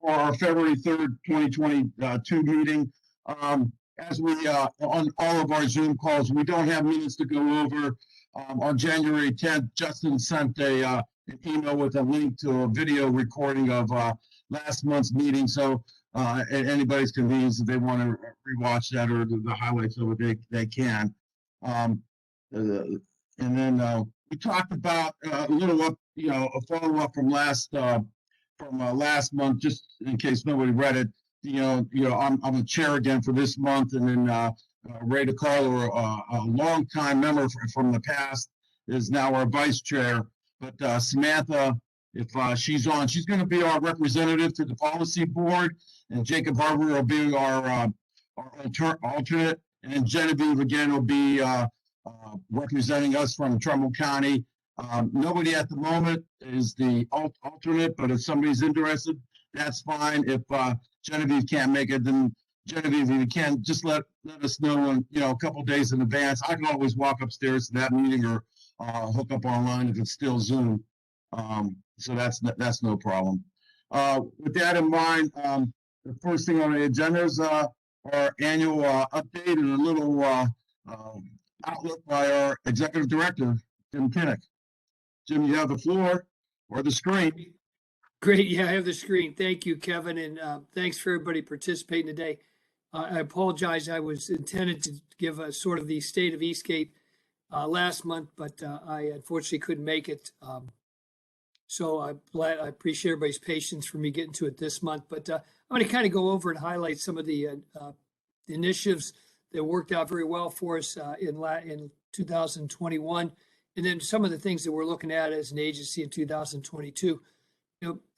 for our February 3rd, 2022 meeting. As we, on all of our Zoom calls, we don't have minutes to go over. On January 10th, Justin sent an email with a link to a video recording of last month's meeting. So at anybody's convenience, if they want to rewatch that or the highlights of it, they can. And then we talked about a little up, a follow up from last month, just in case nobody read it. I'm a chair again for this month, and then Ray DiCarlo, a longtime member from the past, is now our vice chair. But Samantha, if she's on, she's going to be our representative to the policy board, and Jacob Harbour will be our alternate, and then Genevieve again will be representing us from Trumbull County. Nobody at the moment is the alternate, but if somebody's interested, that's fine. If Genevieve can't make it, then Genevieve, if you can, just let us know a couple days in advance. I can always walk upstairs to that meeting or hook up online if it's still Zoom. So that's no problem. With that in mind, the first thing on the agenda is our annual update and a little outlook by our executive director, Jim Kinnick. Jim, you have the floor or the screen. Great. Yeah, I have the screen. Thank you, Kevin. And thanks for everybody participating today. I apologize. I was intended to give a sort of the state of Eastgate last month, but I unfortunately couldn't make it. So I'm glad, I appreciate everybody's patience for me getting to it this month. But I'm going to kind of go over and highlight some of the initiatives that worked out very well for us in 2021. And then some of the things that we're looking at as an agency in 2022.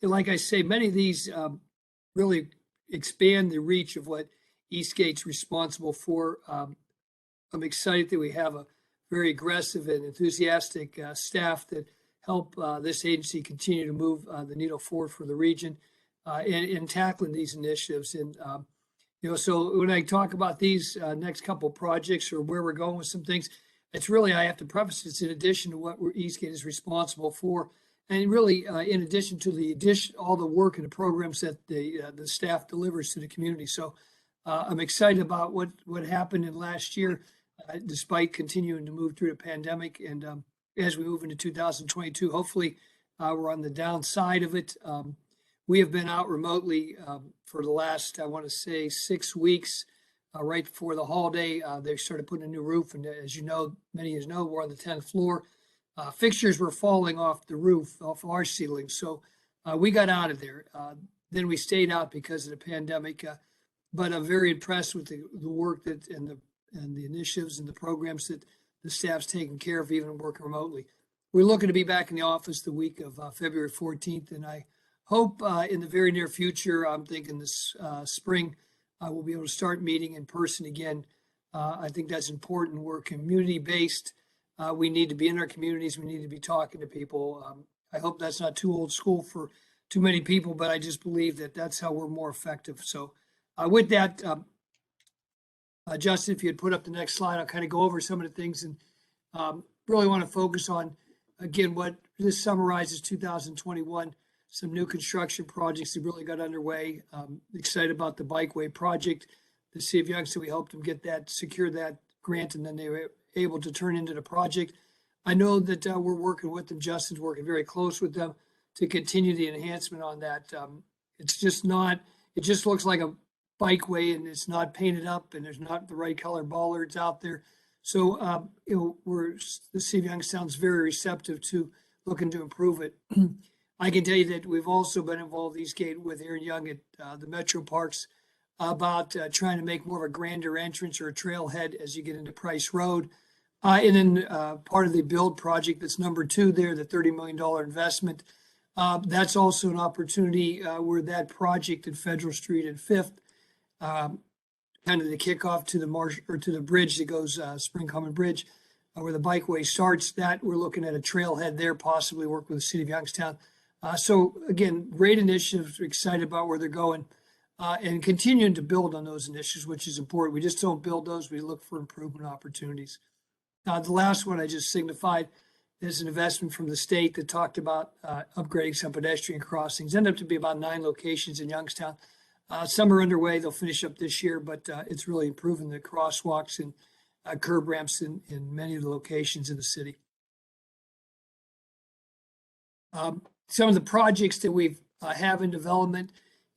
Like I say, many of these really expand the reach of what Eastgate's responsible for. I'm excited that we have a very aggressive and enthusiastic staff that help this agency continue to move the needle forward for the region in tackling these initiatives. And so when I talk about these next couple of projects or where we're going with some things, it's really, I have to preface it's in addition to what Eastgate is responsible for, and really in addition to all the work and the programs that the staff delivers to the community. So I'm excited about what happened in last year, despite continuing to move through the pandemic. And as we move into 2022, hopefully we're on the downside of it. We have been out remotely for the last, I want to say, 6 weeks. Right before the holiday, they started putting a new roof. And as you know, many of you know, we're on the 10th floor. Fixtures were falling off the roof, off our ceiling. So we got out of there. Then we stayed out because of the pandemic. But I'm very impressed with the work that and the initiatives and the programs that the staff's taking care of, even working remotely. We're looking to be back in the office the week of February 14th. And I hope in the very near future, I'm thinking this spring, we'll be able to start meeting in person again. I think that's important. We're community-based. We need to be in our communities. We need to be talking to people. I hope that's not too old school for too many people, but I just believe that that's how we're more effective. So with that, Justin, if you'd put up the next slide, I'll kind of go over some of the things and really want to focus on, again, what this summarizes 2021. Some new construction projects that really got underway. Excited about the bikeway project. The City of Youngstown, we helped them get that, secure that grant, and then they were able to turn into the project. I know that we're working with them. Justin's working very close with them to continue the enhancement on that. It's just not, it just looks like a bikeway and it's not painted up and there's not the right color bollards out there. So, the City of Youngstown's very receptive to looking to improve it. I can tell you that we've also been involved, Eastgate, with Aaron Young at the Metro Parks about trying to make more of a grander entrance or a trailhead as you get into Price Road. And then part of the build project that's number 2 there, the $30 million investment. That's also an opportunity where that project at Federal Street and 5th, kind of the kickoff to the marsh or to the bridge that goes Spring Common Bridge, where the bikeway starts. That we're looking at a trailhead there, possibly work with the City of Youngstown. So again, great initiatives. We're excited about where they're going and continuing to build on those initiatives, which is important. We just don't build those. We look for improvement opportunities. The last one I just signified There's an investment from the state that talked about upgrading some pedestrian crossings. Ended up to be about 9 locations in Youngstown. Some are underway. They'll finish up this year, but it's really improving the crosswalks and curb ramps in many of the locations in the city. Some of the projects that we have in development,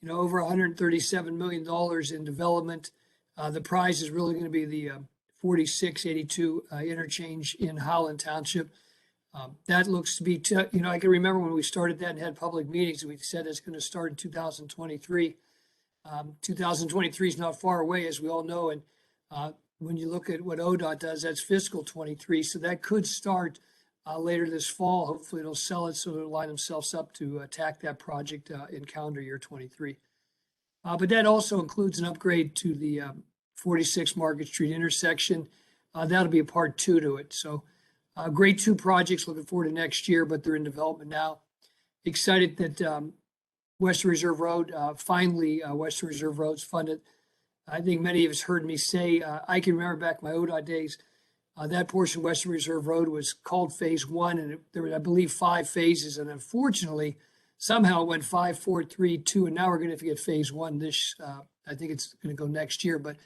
over $137 million in development. The prize is really going to be the 4682 interchange in Holland Township. That looks to be, I can remember when we started that and had public meetings, we said it's going to start in 2023. 2023 is not far away, as we all know. And when you look at what ODOT does, that's fiscal 23. So that could start later this fall. Hopefully it'll sell it so they'll line themselves up to attack that project in calendar year 23. But that also includes an upgrade to the 46 Market Street intersection. That'll be a part 2 to it. So great 2 projects, looking forward to next year, but they're in development now. Excited that Western Reserve Road, finally Western Reserve Road's funded. I think many of us heard me say, I can remember back my ODOT days, that portion of Western Reserve Road was called Phase 1, and there were, I believe, 5 phases. And unfortunately, somehow it went 5, 4, 3, 2, and now we're going to get Phase 1 this, I think it's going to go next year. But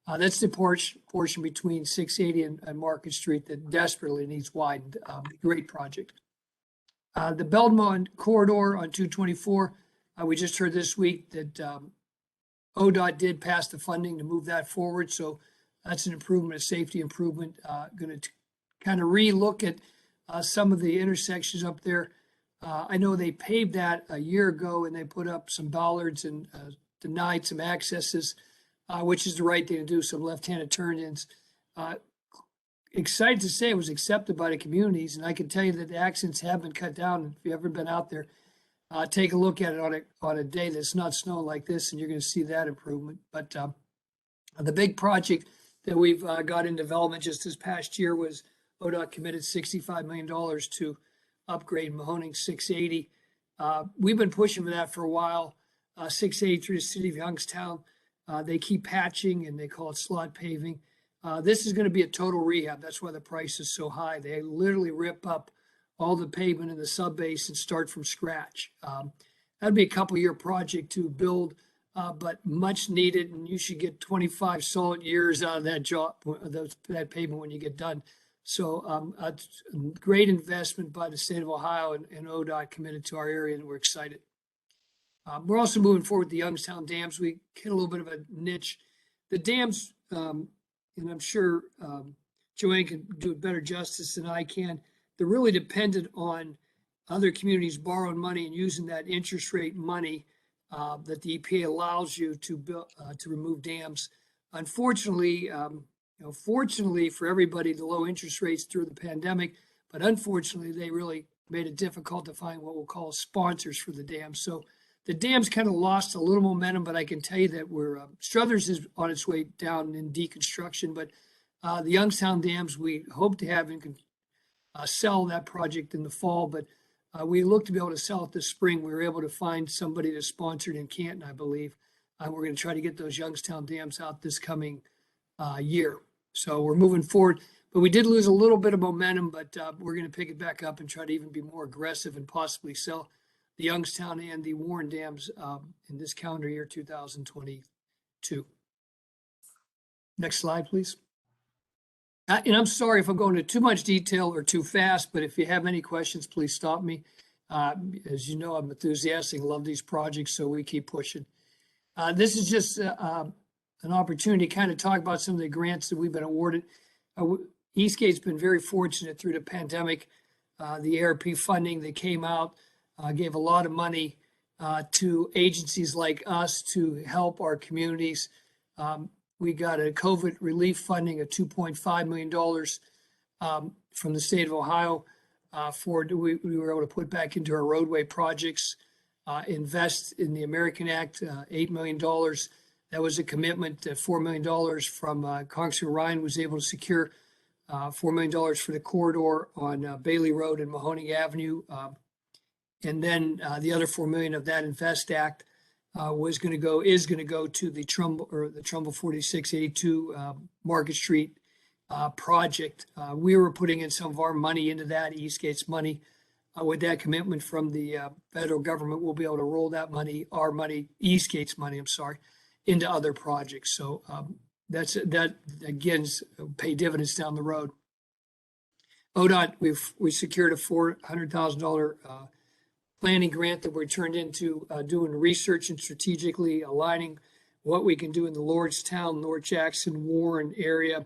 that's the portion between 680 and Market Street that desperately needs widened. Great project. The Belmont Corridor on 224, we just heard this week that ODOT did pass the funding to move that forward. So that's an improvement, a safety improvement. Going to kind of re-look at some of the intersections up there. I know they paved that a year ago and they put up some bollards and denied some accesses, which is the right thing to do, some left-handed turn-ins. Excited to say it was accepted by the communities, and I can tell you that the accidents have been cut down. If you've ever been out there, take a look at it on a day that's not snowing like this, and you're going to see that improvement. But the big project that we've got in development just this past year was ODOT committed $65 million to upgrade Mahoning 680. We've been pushing for that for a while. 680 through the city of Youngstown. They keep patching and they call it slot paving. This is going to be a total rehab. That's why the price is so high. They literally rip up all the pavement in the subbase and start from scratch. That'd be a couple-year project to build, but much needed, and you should get 25 solid years out of that job, that pavement when you get done. So a great investment by the state of Ohio and ODOT committed to our area, and we're excited. We're also moving forward with the Youngstown Dams. We hit a little bit of a niche. The dams, and I'm sure Joanne can do it better justice than I can, they're really dependent on other communities borrowing money and using that interest rate money that the EPA allows you to build, to remove dams. Unfortunately, fortunately for everybody, the low interest rates through the pandemic, but unfortunately, they really made it difficult to find what we'll call sponsors for the dams. So the dams kind of lost a little momentum, but I can tell you that Struthers is on its way down in deconstruction, but the Youngstown Dams, we hope to have and can sell that project in the fall, but we look to be able to sell it this spring. We were able to find somebody to sponsor it in Canton, I believe. We're going to try to get those Youngstown Dams out this coming year. So we're moving forward, but we did lose a little bit of momentum, but we're going to pick it back up and try to even be more aggressive and possibly sell the Youngstown and the Warren Dams in this calendar year, 2022. Next slide, please. And I'm sorry if I'm going into too much detail or too fast, but if you have any questions, please stop me. As you know, I'm enthusiastic, love these projects, so we keep pushing. This is just an opportunity to kind of talk about some of the grants that we've been awarded. Eastgate's been very fortunate through the pandemic. The ARP funding that came out gave a lot of money to agencies like us to help our communities. We got a COVID relief funding of $2.5 million from the state of Ohio we were able to put back into our roadway projects, invest in the American Act, $8 million. That was a commitment to $4 million from Congressman Ryan was able to secure $4 million for the corridor on Bailey Road and Mahoning Avenue. And then the other $4 million of that Invest Act is going to go to the Trumbull 4682 Market Street project. We were putting in some of our money into that, Eastgate's money. With that commitment from the federal government, we'll be able to roll that money, our money, Eastgate's money, I'm sorry, into other projects. So that again pay dividends down the road. ODOT, we secured a $400,000 planning grant that we turned into doing research and strategically aligning what we can do in the Lordstown, North Jackson, Warren area,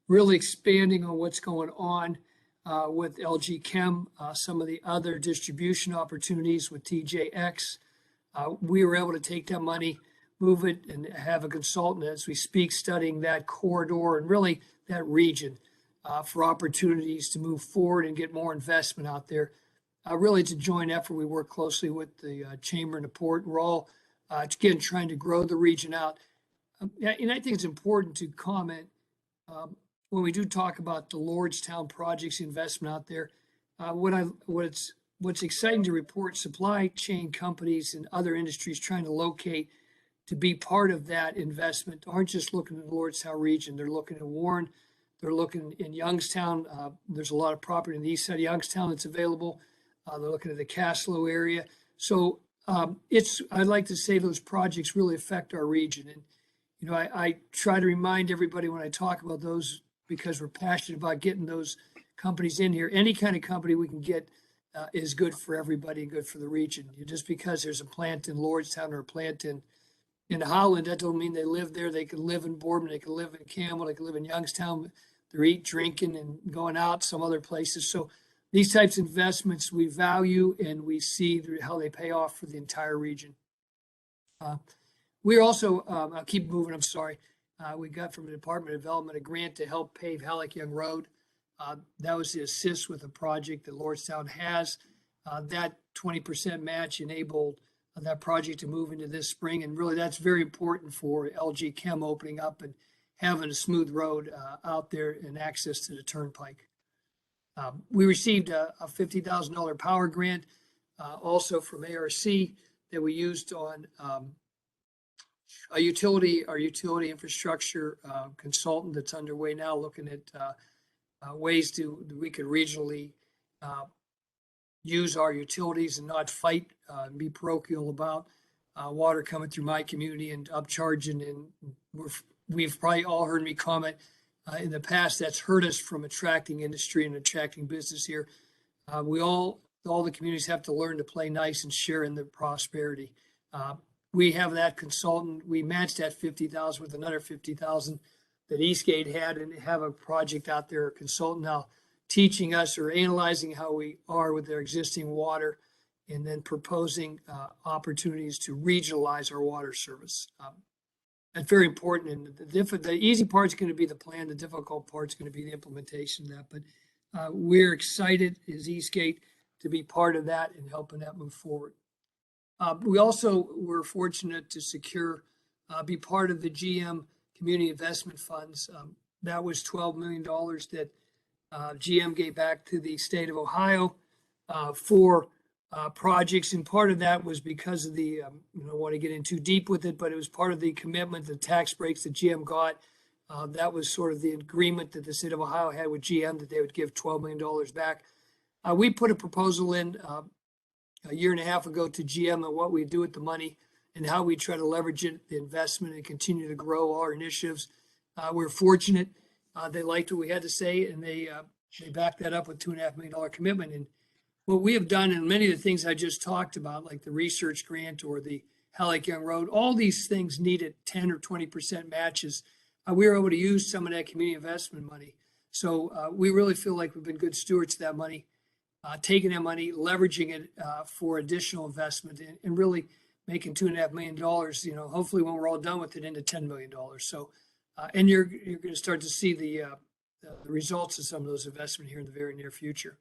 really expanding on what's going on with LG Chem, some of the other distribution opportunities with TJX. We were able to take that money, move it, and have a consultant as we speak studying that corridor and really that region for opportunities to move forward and get more investment out there. Really, it's a joint effort. We work closely with the Chamber and the Port. We're all, again, trying to grow the region out. And I think it's important to comment when we do talk about the Lordstown projects investment out there. What's exciting to report, supply chain companies and other industries trying to locate to be part of that investment aren't just looking at the Lordstown region. They're looking at Warren. They're looking in Youngstown. There's a lot of property in the east side of Youngstown that's available. They're looking at the Caslow area. So I'd like to say those projects really affect our region. And, you know, I try to remind everybody when I talk about those, because we're passionate about getting those companies in here. Any kind of company we can get is good for everybody and good for the region. Just because there's a plant in Lordstown or a plant in Holland, that don't mean they live there. They can live in Boardman, they can live in Campbell, they can live in Youngstown. They're eating, drinking, and going out some other places. So these types of investments we value and we see how they pay off for the entire region. We also, I'll keep moving, I'm sorry. We got from the Department of Development a grant to help pave Helek Young Road. That was to assist with a project that Lordstown has. That 20% match enabled that project to move into this spring. And really that's very important for LG Chem opening up and having a smooth road out there and access to the turnpike. We received a $50,000 power grant also from ARC that we used on our utility infrastructure consultant that's underway now, looking at ways we could regionally use our utilities and not fight and be parochial about water coming through my community and upcharging. And we've probably all heard me comment in the past, that's hurt us from attracting industry and attracting business here. All the communities have to learn to play nice and share in the prosperity. We have that consultant. We matched that 50,000 with another 50,000 that Eastgate had, and have a project out there, a consultant now teaching us or analyzing how we are with their existing water, and then proposing opportunities to regionalize our water service. That's very important. And the easy part is going to be the plan. The difficult part is going to be the implementation of that. But we're excited as Eastgate to be part of that and helping that move forward. We also were fortunate to secure, be part of the GM Community Investment Funds. That was $12 million that GM gave back to the state of Ohio for projects, and part of that was because of the, I don't want to get in too deep with it, but it was part of the commitment, the tax breaks that GM got. That was sort of the agreement that the state of Ohio had with GM that they would give $12 million back. We put a proposal in a year and a half ago to GM on what we do with the money and how we try to leverage it, the investment, and continue to grow our initiatives. We're fortunate. They liked what we had to say, and they backed that up with $2.5 million commitment. And what we have done, and many of the things I just talked about, like the research grant or the Helek Young Road, all these things needed 10 or 20% matches. We were able to use some of that community investment money. So we really feel like we've been good stewards of that money, taking that money, leveraging it for additional investment, and really making $2.5 million, you know, hopefully when we're all done with it, into $10 million. So, and you're going to start to see the results of some of those investments here in the very near future.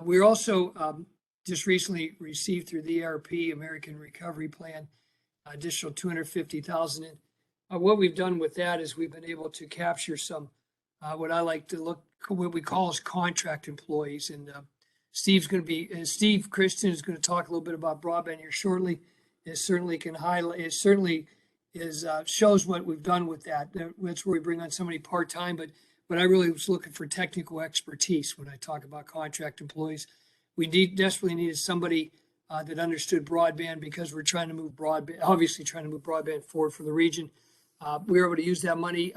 We're also just recently received through the ARP, American Recovery Plan, additional $250,000. What we've done with that is we've been able to capture some, what I like to look, what we call as contract employees. And Steve Christian is going to talk a little bit about broadband here shortly. It certainly can highlight, it certainly is, shows what we've done with that. That's where we bring on somebody part-time, but but I really was looking for technical expertise when I talk about contract employees. We desperately needed somebody that understood broadband because we're trying to move broadband, obviously trying to move broadband forward for the region. We were able to use that money,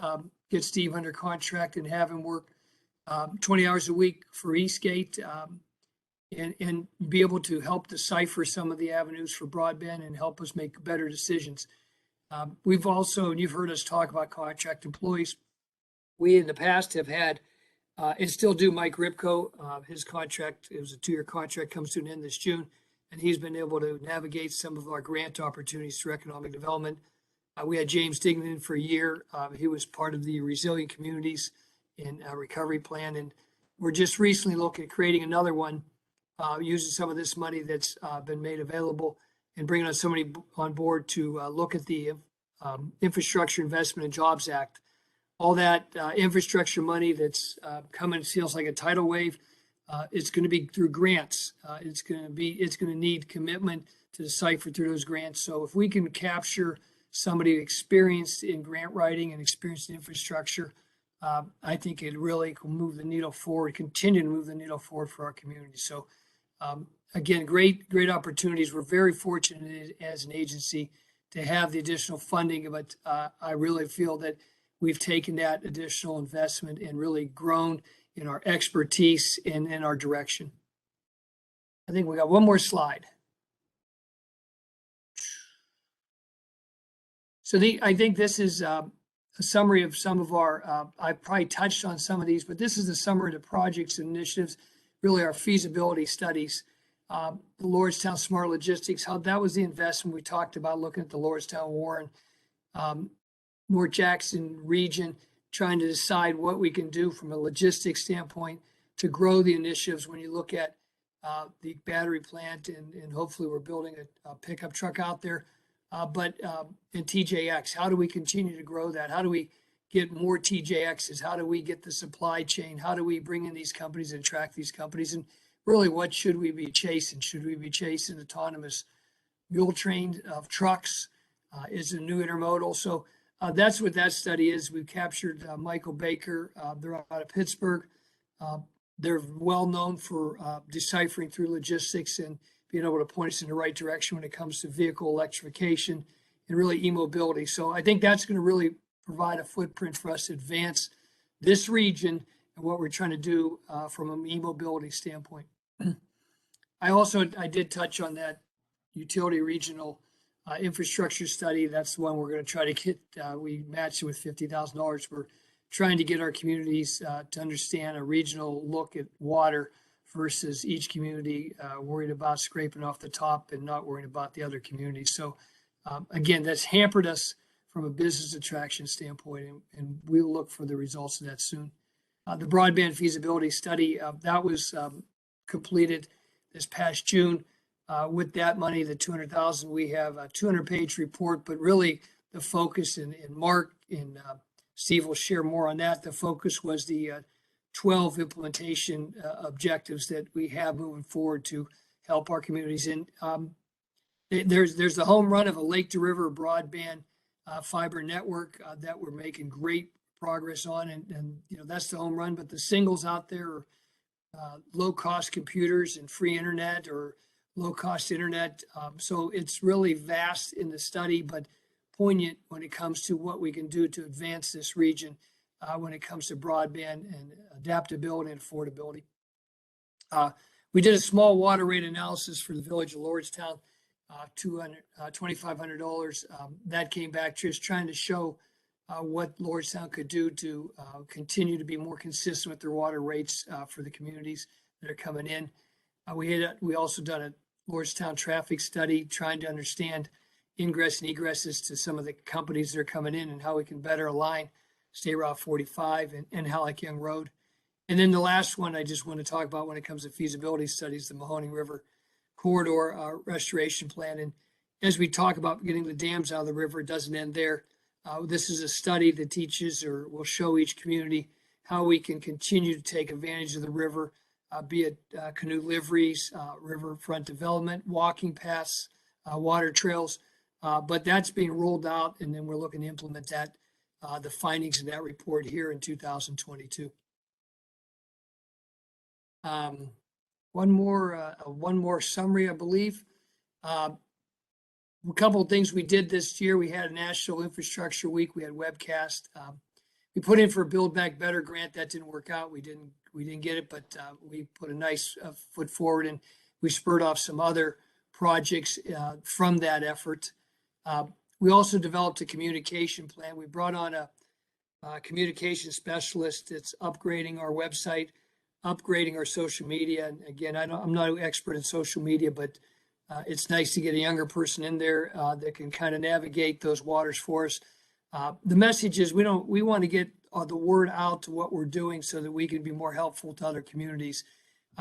get Steve under contract and have him work 20 hours a week for Eastgate, and be able to help decipher some of the avenues for broadband and help us make better decisions. We've also, and you've heard us talk about contract employees. We in the past have had, and still do, Mike Ripko. His contract, it was a 2-year contract, comes to an end this June, and he's been able to navigate some of our grant opportunities through economic development. We had James Dignan for a year. He was part of the Resilient Communities in Recovery Plan, and we're just recently looking at creating another one, using some of this money that's been made available and bringing on somebody on board to look at the Infrastructure Investment and Jobs Act. All that infrastructure money that's coming, it feels like a tidal wave. It's going to be through grants. It's going to need commitment to decipher through those grants. So if we can capture somebody experienced in grant writing and experienced in infrastructure, I think it really will move the needle forward, continue to move the needle forward for our community. So again, great opportunities. We're very fortunate as an agency to have the additional funding, but I really feel that we've taken that additional investment and really grown in our expertise and in our direction. I think we got one more slide. So I think this is a summary of some of our, I probably touched on some of these, but this is the summary of the projects and initiatives, really our feasibility studies. The Lordstown Smart Logistics Hub, that was the investment we talked about, looking at the Lordstown Warren, North Jackson region, trying to decide what we can do from a logistics standpoint to grow the initiatives. When you look at the battery plant, and hopefully we're building a pickup truck out there, but in TJX, how do we continue to grow that? How do we get more TJXs? How do we get the supply chain? How do we bring in these companies and attract these companies? And really, what should we be chasing? Should we be chasing autonomous mule train of trucks? Is a new intermodal? So that's what that study is. We've captured Michael Baker. They're out of Pittsburgh. They're well known for deciphering through logistics and being able to point us in the right direction when it comes to vehicle electrification and really e-mobility. So I think that's going to really provide a footprint for us to advance this region and what we're trying to do from an e-mobility standpoint. I did touch on that utility regional infrastructure study. That's the one we're going to try to get. We matched it with $50,000. We're trying to get our communities to understand a regional look at water versus each community worried about scraping off the top and not worrying about the other communities. So again, that's hampered us from a business attraction standpoint, and we'll look for the results of that soon. The broadband feasibility study, that was completed this past June. With that money, the $200,000, we have a 200-page report, but really the focus, and Mark and Steve will share more on that. The focus was the 12 implementation objectives that we have moving forward to help our communities. And there's the home run of a lake to river broadband fiber network that we're making great progress on, and that's the home run. But the singles out there are low cost computers and free internet, or low cost internet. So it's really vast in the study, but poignant when it comes to what we can do to advance this region when it comes to broadband and adaptability and affordability. We did a small water rate analysis for the village of Lordstown, $2,500. That came back just trying to show what Lordstown could do to continue to be more consistent with their water rates for the communities that are coming in. We also done a Lordstown traffic study trying to understand ingress and egresses to some of the companies that are coming in and how we can better align State Route 45 and Helek Young Road. And then the last one I just want to talk about when it comes to feasibility studies, the Mahoning River Corridor restoration plan. And as we talk about getting the dams out of the river, it doesn't end there. This is a study that teaches, or will show each community how we can continue to take advantage of the river, be it canoe liveries, riverfront development, walking paths, water trails. But that's being rolled out, and then we're looking to implement that the findings in that report here in 2022. One more summary, I believe. A couple of things we did this year. We had a National Infrastructure Week. We had webcast. We put in for a Build Back Better grant. That didn't work out. We didn't get it, but we put a nice foot forward, and we spurred off some other projects from that effort. We also developed a communication plan. We brought on a communication specialist that's upgrading our website, upgrading our social media. And again, I'm not an expert in social media, but it's nice to get a younger person in there that can kind of navigate those waters for us. The message is we want to get the word out to what we're doing so that we can be more helpful to other communities.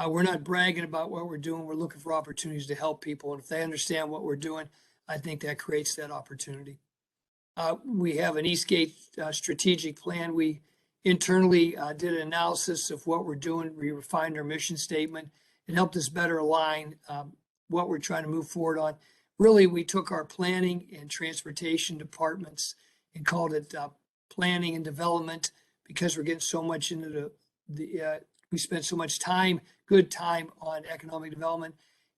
We're not bragging about what we're doing. We're looking for opportunities to help people. And if they understand what we're doing, I think that creates that opportunity. We have an Eastgate strategic plan. We internally did an analysis of what we're doing. We refined our mission statement. It helped us better align what we're trying to move forward on. Really, we took our planning and transportation departments and called it planning and development, because we're getting so much into we spent so much time, good time, on economic development.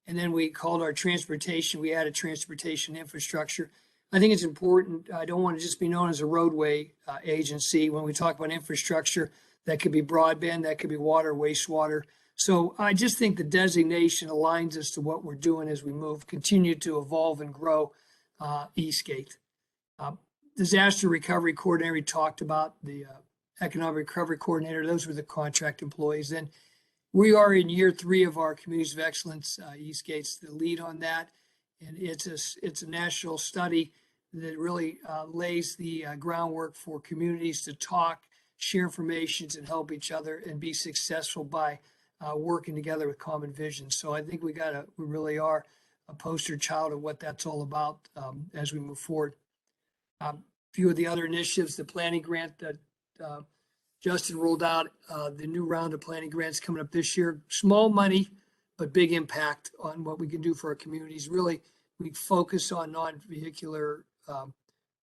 And then we called our transportation, we added transportation infrastructure. I think it's important. I don't want to just be known as a roadway agency. When we talk about infrastructure, that could be broadband, that could be water, wastewater. So I just think the designation aligns us to what we're doing as we continue to evolve and grow Eastgate. Disaster recovery coordinator, we talked about the economic recovery coordinator. Those were the contract employees. Then we are in year 3 of our Communities of Excellence. Eastgate's the lead on that. And it's a national study that really lays the groundwork for communities to talk, share information, and help each other and be successful by working together with common vision. So I think we really are a poster child of what that's all about as we move forward. A few of the other initiatives, the planning grant that Justin rolled out, the new round of planning grants coming up this year. Small money, but big impact on what we can do for our communities. Really, we focus on non-vehicular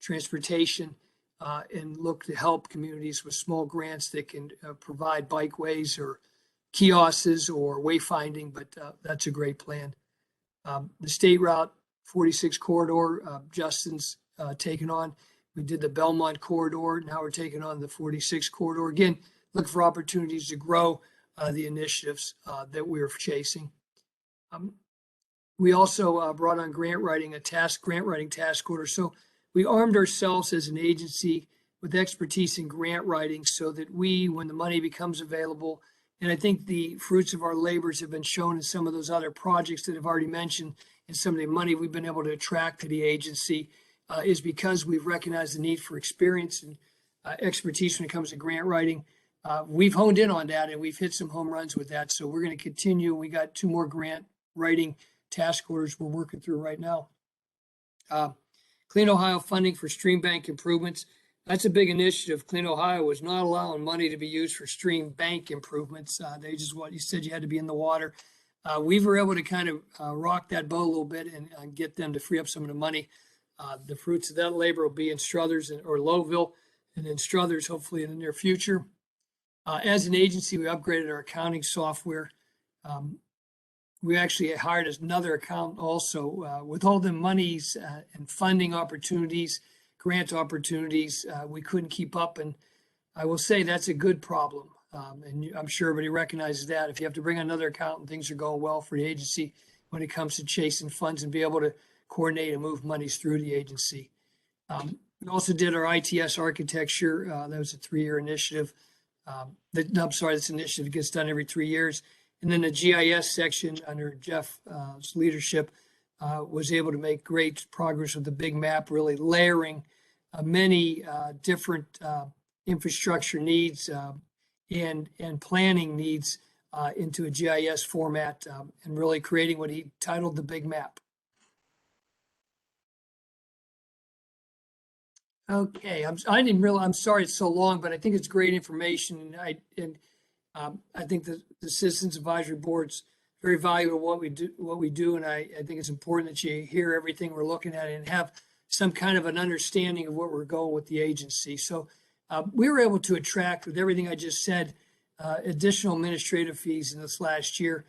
transportation and look to help communities with small grants that can provide bikeways or kiosks or wayfinding, but that's a great plan. The State Route 46 corridor, Justin's taken on. We did the Belmont Corridor. Now we're taking on the 46 corridor. Again, look for opportunities to grow the initiatives that we're chasing. We also brought on grant writing task order. So we armed ourselves as an agency with expertise in grant writing so that when the money becomes available, and I think the fruits of our labors have been shown in some of those other projects that I've already mentioned, and some of the money we've been able to attract to the agency is because we've recognized the need for experience and expertise when it comes to grant writing. We've honed in on that and we've hit some home runs with that. So we're going to continue. We got 2 more grant writing task orders we're working through right now. Clean Ohio funding for stream bank improvements. That's a big initiative. Clean Ohio was not allowing money to be used for stream bank improvements. They just you said you had to be in the water. We were able to kind of rock that boat a little bit and get them to free up some of the money. The fruits of that labor will be in Struthers or Lowville, and then Struthers hopefully in the near future. As an agency, we upgraded our accounting software. We actually hired another accountant also. With all the monies and funding opportunities, grant opportunities, we couldn't keep up. And I will say that's a good problem. And I'm sure everybody recognizes that. If you have to bring another accountant, things are going well for the agency when it comes to chasing funds and be able to coordinate and move monies through the agency. We also did our ITS architecture. That was a 3-year initiative. This initiative gets done every 3 years. And then the GIS section under Jeff's leadership was able to make great progress with the big map, really layering many different infrastructure needs and planning needs into a GIS format and really creating what he titled the big map. Okay, I'm sorry it's so long, but I think it's great information. And I think the Citizens Advisory Board's very valuable what we do. And I think it's important that you hear everything we're looking at and have some kind of an understanding of where we're going with the agency. So we were able to attract, with everything I just said, additional administrative fees in this last year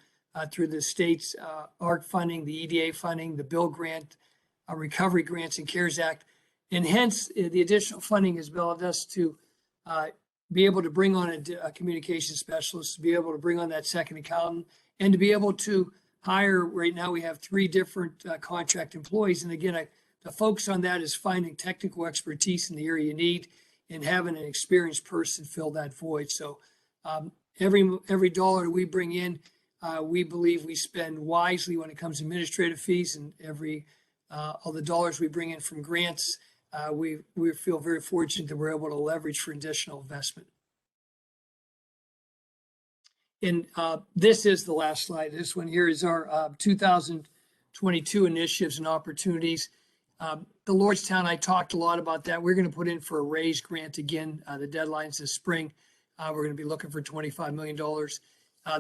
through the state's ARC funding, the EDA funding, the Bill Grant, recovery grants, and CARES Act. And hence, the additional funding has allowed us to be able to bring on a communication specialist, to be able to bring on that second accountant, and to be able to hire. Right now, we have 3 different contract employees. And again, the focus on that is finding technical expertise in the area you need and having an experienced person fill that void. So every dollar we bring in, we believe we spend wisely when it comes to administrative fees, and all the dollars we bring in from grants, we feel very fortunate that we're able to leverage for additional investment. And this is the last slide. This one here is our 2022 initiatives and opportunities. The Lordstown, I talked a lot about that. We're going to put in for a raise grant again. The deadline's this spring. We're going to be looking for $25 million.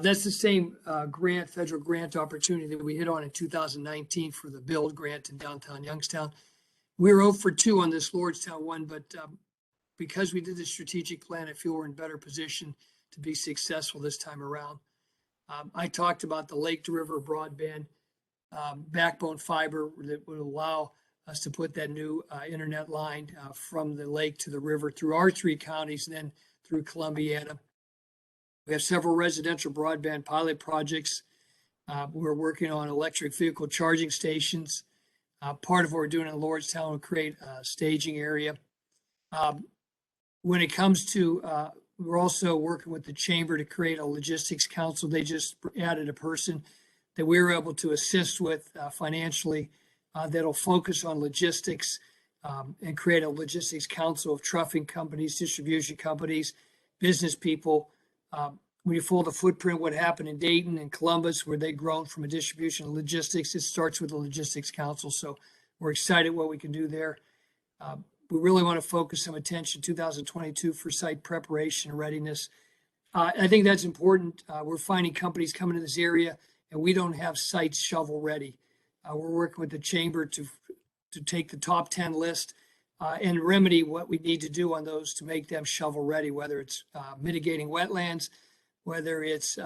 That's the same federal grant opportunity that we hit on in 2019 for the build grant in downtown Youngstown. We were 0 for 2 on this Lordstown one, but because we did the strategic plan, I feel we're in better position to be successful this time around. I talked about the lake to river broadband backbone fiber that would allow us to put that new internet line from the lake to the river through our 3 counties and then through Columbiana. We have several residential broadband pilot projects. We're working on electric vehicle charging stations. Part of what we're doing in Lordstown will create a staging area. When it comes to, we're also working with the chamber to create a logistics council. They just added a person that we were able to assist with financially that'll focus on logistics and create a logistics council of trucking companies, distribution companies, business people. When you follow the footprint, what happened in Dayton and Columbus, where they've grown from a distribution and logistics, it starts with the logistics council. So we're excited what we can do there. We really want to focus some attention 2022 for site preparation and readiness. I think that's important. We're finding companies coming to this area and we don't have sites shovel ready. We're working with the chamber to take the top 10 list and remedy what we need to do on those to make them shovel ready, whether it's mitigating wetlands, whether it's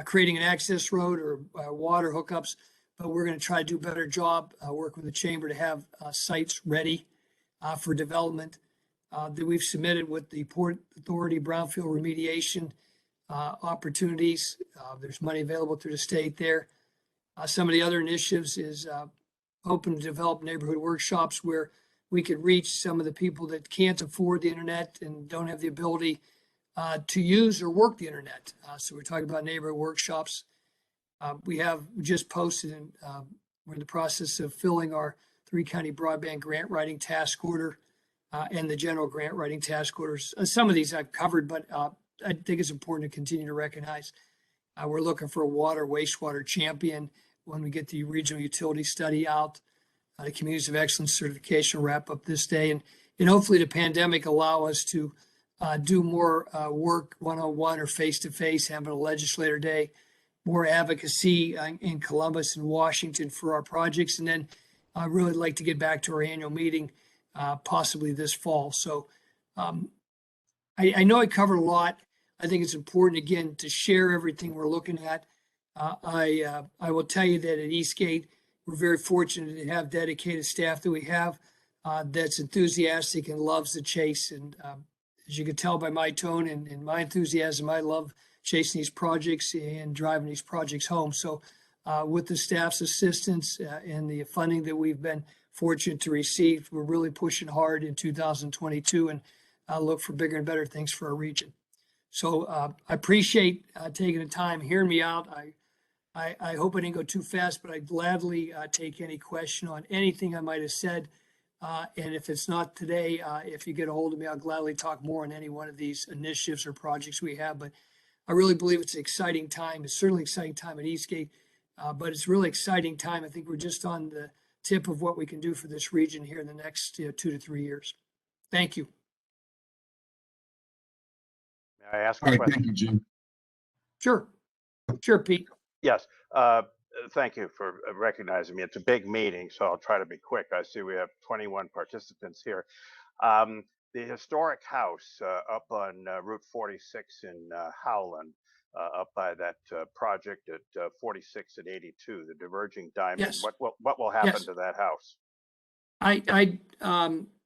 creating an access road or water hookups. But we're going to try to do a better job, work with the chamber to have sites ready for development that we've submitted with the Port Authority brownfield remediation opportunities. There's money available through the state there. Some of the other initiatives is hoping to develop neighborhood workshops where we could reach some of the people that can't afford the internet and don't have the ability to use or work the internet. So we're talking about neighborhood workshops. We have just posted and we're in the process of filling our 3-county broadband grant writing task order and the general grant writing task orders. Some of these I've covered, but I think it's important to continue to recognize. We're looking for a water wastewater champion when we get the regional utility study out. The Communities of Excellence certification will wrap up this day. And hopefully the pandemic allow us to do more work one-on-one or face-to-face, having a legislator day, more advocacy in Columbus and Washington for our projects. And then I'd really like to get back to our annual meeting, possibly this fall. So I know I covered a lot. I think it's important, again, to share everything we're looking at. I will tell you that at Eastgate, we're very fortunate to have dedicated staff that we have that's enthusiastic and loves the chase. And as you can tell by my tone and my enthusiasm, I love chasing these projects and driving these projects home. So with the staff's assistance and the funding that we've been fortunate to receive, we're really pushing hard in 2022 and look for bigger and better things for our region. So I appreciate taking the time, hearing me out. I hope I didn't go too fast, but I'd gladly take any question on anything I might have said. And if it's not today, if you get a hold of me, I'll gladly talk more on any one of these initiatives or projects we have. But I really believe it's an exciting time. It's certainly an exciting time at Eastgate, but it's a really exciting time. I think we're just on the tip of what we can do for this region here in the next 2 to 3 years. Thank you. May I ask All a right, question? thank you, Jim. Sure, Pete. Yes. Thank you for recognizing me. It's a big meeting, so I'll try to be quick. I see we have 21 participants here. The historic house up on Route 46 in Howland, up by that project at 46 and 82, the diverging diamond. Yes. What will happen Yes. to that house?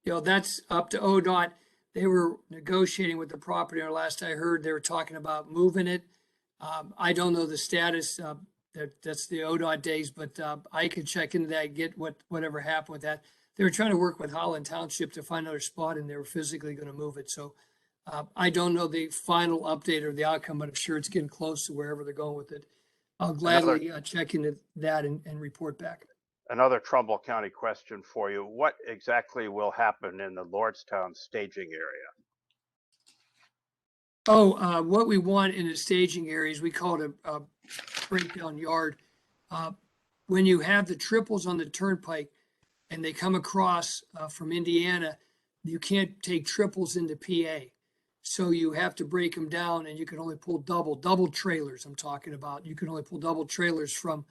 That's up to ODOT. They were negotiating with the property owner. Last I heard, they were talking about moving it. I don't know the status. That's the ODOT days, but I could check into that, get whatever happened with that. They were trying to work with Holland Township to find another spot, and they were physically going to move it. So I don't know the final update or the outcome, but I'm sure it's getting close to wherever they're going with it. I'll gladly check into that and report back. Another Trumbull County question for you. What exactly will happen in the Lordstown staging area? What we want in the staging areas, we call it a breakdown yard. When you have the triples on the turnpike and they come across from Indiana, you can't take triples into PA. So you have to break them down, and you can only pull double trailers I'm talking about. You can only pull double trailers from,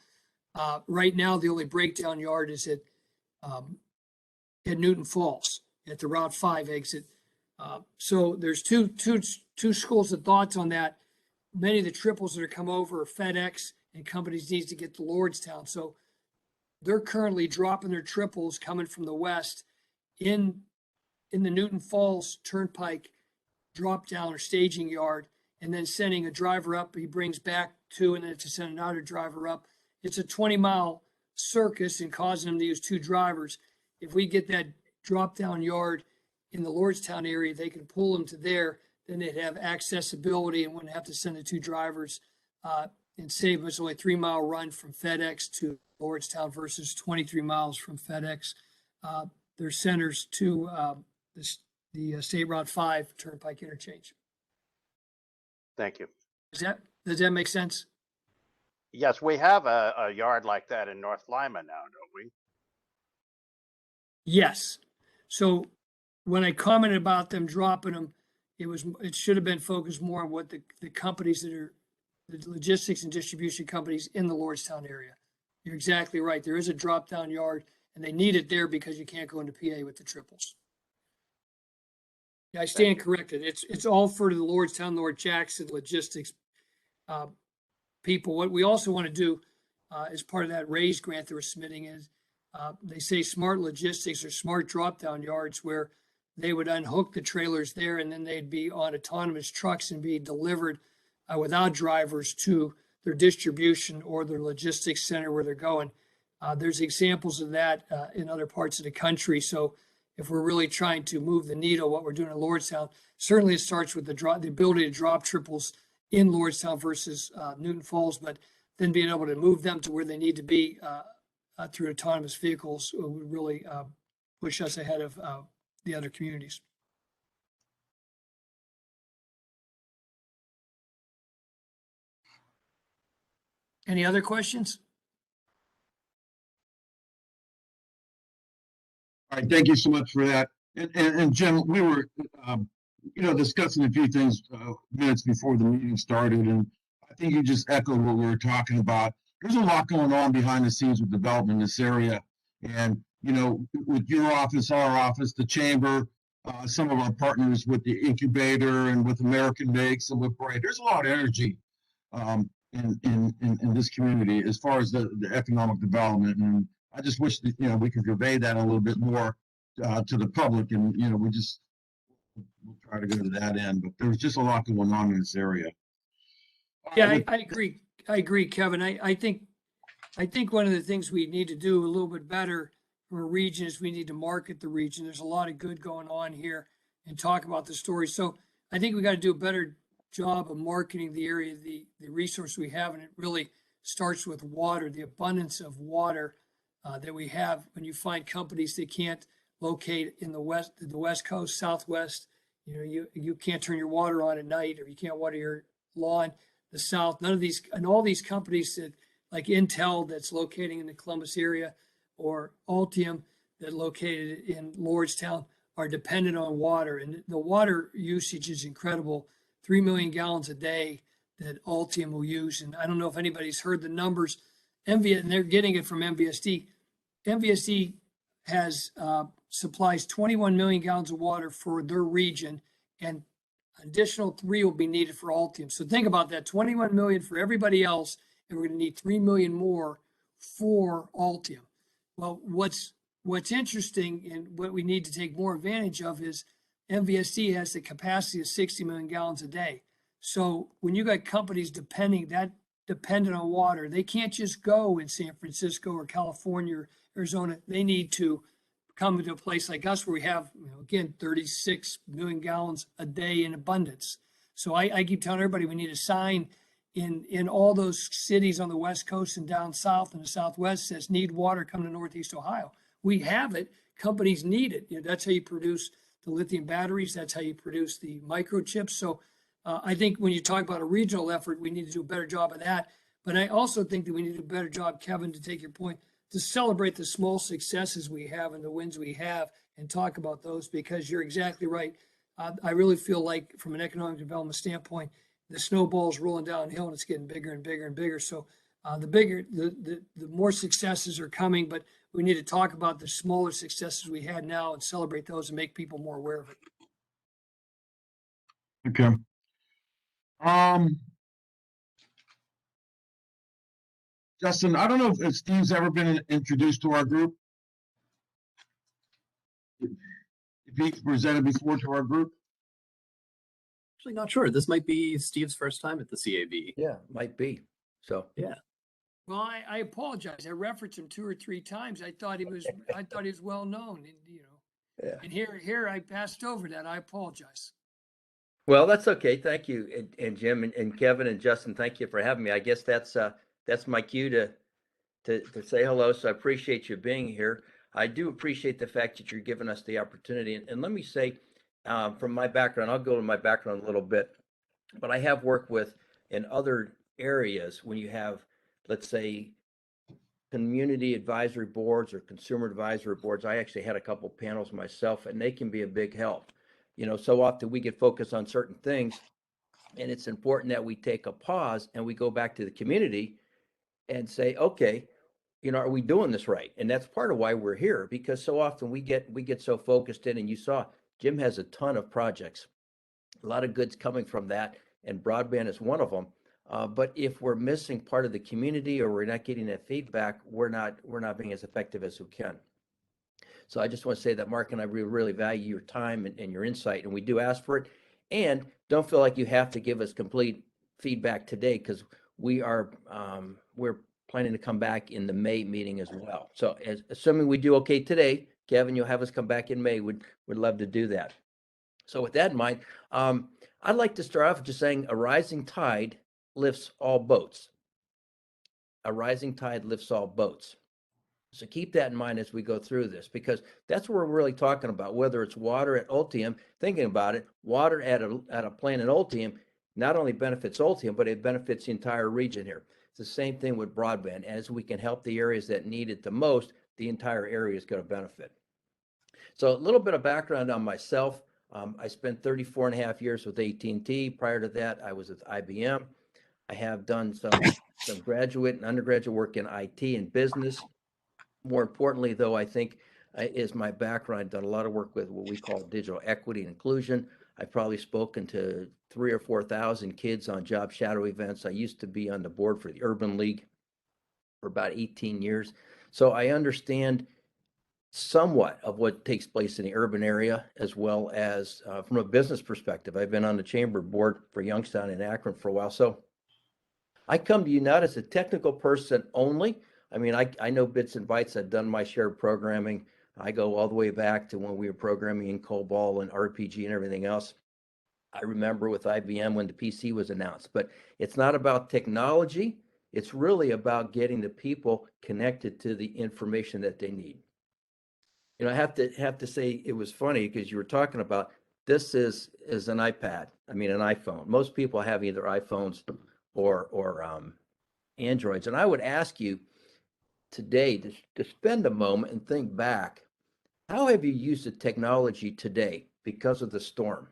right now, the only breakdown yard is at Newton Falls at the Route 5 exit. So there's two schools of thoughts on that. Many of the triples that are come over are FedEx and companies needs to get to Lordstown. So they're currently dropping their triples coming from the west in the Newton Falls Turnpike drop down or staging yard, and then sending a driver up. He brings back two, and then to send another driver up. It's a 20-mile circus and causing them to use two drivers. If we get that drop down yard in the Lordstown area, they can pull them to there. Then they'd have accessibility and wouldn't have to send the two drivers and save us only 3-mile run from FedEx to Lordstown versus 23 miles from FedEx. Their centers to the State Route 5 Turnpike interchange. Thank you. Does that make sense? Yes, we have a yard like that in North Lima now, don't we? Yes. So when I commented about them dropping them, it should have been focused more on what the companies that are the logistics and distribution companies in the Lordstown area. You're exactly right. There is a drop down yard, and they need it there because you can't go into PA with the triples. Yeah, I stand corrected. It's all for the Lordstown, North Jackson logistics people. What we also want to do as part of that RAISE grant that we're submitting is they say smart logistics or smart drop down yards where they would unhook the trailers there, and then they'd be on autonomous trucks and be delivered without drivers to their distribution or their logistics center where they're going. There's examples of that in other parts of the country. So if we're really trying to move the needle, what we're doing in Lordstown, certainly it starts with the ability to drop triples in Lordstown versus Newton Falls, but then being able to move them to where they need to be through autonomous vehicles would really push us ahead of the other communities. Any other questions? All right, thank you so much for that. And Jim, we were, discussing a few things minutes before the meeting started, and I think you just echoed what we were talking about. There's a lot going on behind the scenes with development in this area, and with your office, our office, the chamber, some of our partners with the incubator and with American Makes and with Bright. There's a lot of energy in this community as far as the economic development, and I just wish that we could convey that a little bit more to the public, and we'll try to go to that end. But there's just a lot going on in this area. Yeah, I agree, Kevin. I think one of the things we need to do a little bit better for a region is we need to market the region. There's a lot of good going on here and talk about the story. So I think we got to do a better job of marketing the area, the resource we have, and it really starts with water, the abundance of water that we have. When you find companies that can't locate in the west coast, southwest, you can't turn your water on at night, or you can't water your lawn. The south, none of these, and all these companies that like Intel that's locating in the Columbus area, or Altium that located in Lordstown, are dependent on water, and the water usage is incredible. 3 million gallons a day that Altium will use. And I don't know if anybody's heard the numbers. and they're getting it from MVSD. MVSD has supplies 21 million gallons of water for their region, and additional 3 will be needed for Altium. So think about that, 21 million for everybody else, and we're going to need 3 million more for Altium. Well, what's interesting and what we need to take more advantage of is MVSD has the capacity of 60 million gallons a day. So when you got companies dependent on water, they can't just go in San Francisco or California or Arizona. They need to come to a place like us where we have, again, 36 million gallons a day in abundance. So I keep telling everybody we need a sign in all those cities on the West Coast and down south and the Southwest says need water, come to Northeast Ohio. We have it. Companies need it. That's how you produce the lithium batteries. That's how you produce the microchips. So I think when you talk about a regional effort, we need to do a better job of that. But I also think that we need to do a better job, Kevin, to take your point, to celebrate the small successes we have and the wins we have and talk about those, because you're exactly right. I really feel like from an economic development standpoint, the snowball's rolling downhill and it's getting bigger and bigger and bigger. So the more successes are coming, but we need to talk about the smaller successes we had now and celebrate those and make people more aware of it. Okay. Justin, I don't know if Steve's ever been introduced to our group. If he presented before to our group. Actually, not sure. This might be Steve's first time at the CAB. Yeah, might be. So Yeah. Well, I apologize. I referenced him 2 or 3 times. I thought he was well known, and yeah. and here I passed over that. I apologize. Well, that's okay. Thank you, and Jim and Kevin and Justin. Thank you for having me. I guess that's my cue to say hello. So I appreciate you being here. I do appreciate the fact that you're giving us the opportunity. And let me say, from my background, I'll go to my background a little bit, but I have worked with in other areas when you have, let's say, community advisory boards or consumer advisory boards. I actually had a couple panels myself, and they can be a big help. So often we get focused on certain things, and it's important that we take a pause and we go back to the community and say, okay, are we doing this right? And that's part of why we're here, because so often we get so focused in, and you saw Jim has a ton of projects, a lot of goods coming from that, and broadband is one of them. But if we're missing part of the community or we're not getting that feedback, we're not being as effective as we can. So I just want to say that Mark and I really value your time and your insight, and we do ask for it. And don't feel like you have to give us complete feedback today, because we're planning to come back in the May meeting as well. So assuming we do okay today, Kevin, you'll have us come back in May. We'd love to do that. So with that in mind, I'd like to start off just saying a rising tide lifts all boats. A rising tide lifts all boats. So keep that in mind as we go through this, because that's what we're really talking about, whether it's water at Ultium. Thinking about it, water at a plant at Ultium not only benefits Ultium, but it benefits the entire region here. It's the same thing with broadband. As we can help the areas that need it the most, the entire area is going to benefit. So a little bit of background on myself. I spent 34 and a half years with AT&T. Prior to that, I was with IBM. I have done some graduate and undergraduate work in IT and business. More importantly, though, I think is my background. I've done a lot of work with what we call digital equity and inclusion. I've probably spoken to 3,000 or 4,000 kids on job shadow events. I used to be on the board for the Urban League for about 18 years. So I understand somewhat of what takes place in the urban area, as well as from a business perspective. I've been on the chamber board for Youngstown and Akron for a while. So I come to you not as a technical person only. I mean, I know bits and bytes. I've done my share of programming. I go all the way back to when we were programming in COBOL and RPG and everything else. I remember with IBM when the PC was announced, but it's not about technology. It's really about getting the people connected to the information that they need. I have to say it was funny because you were talking about this is an iPad. I mean, an iPhone. Most people have either iPhones or Androids. And I would ask you today to spend a moment and think back. How have you used the technology today because of the storm?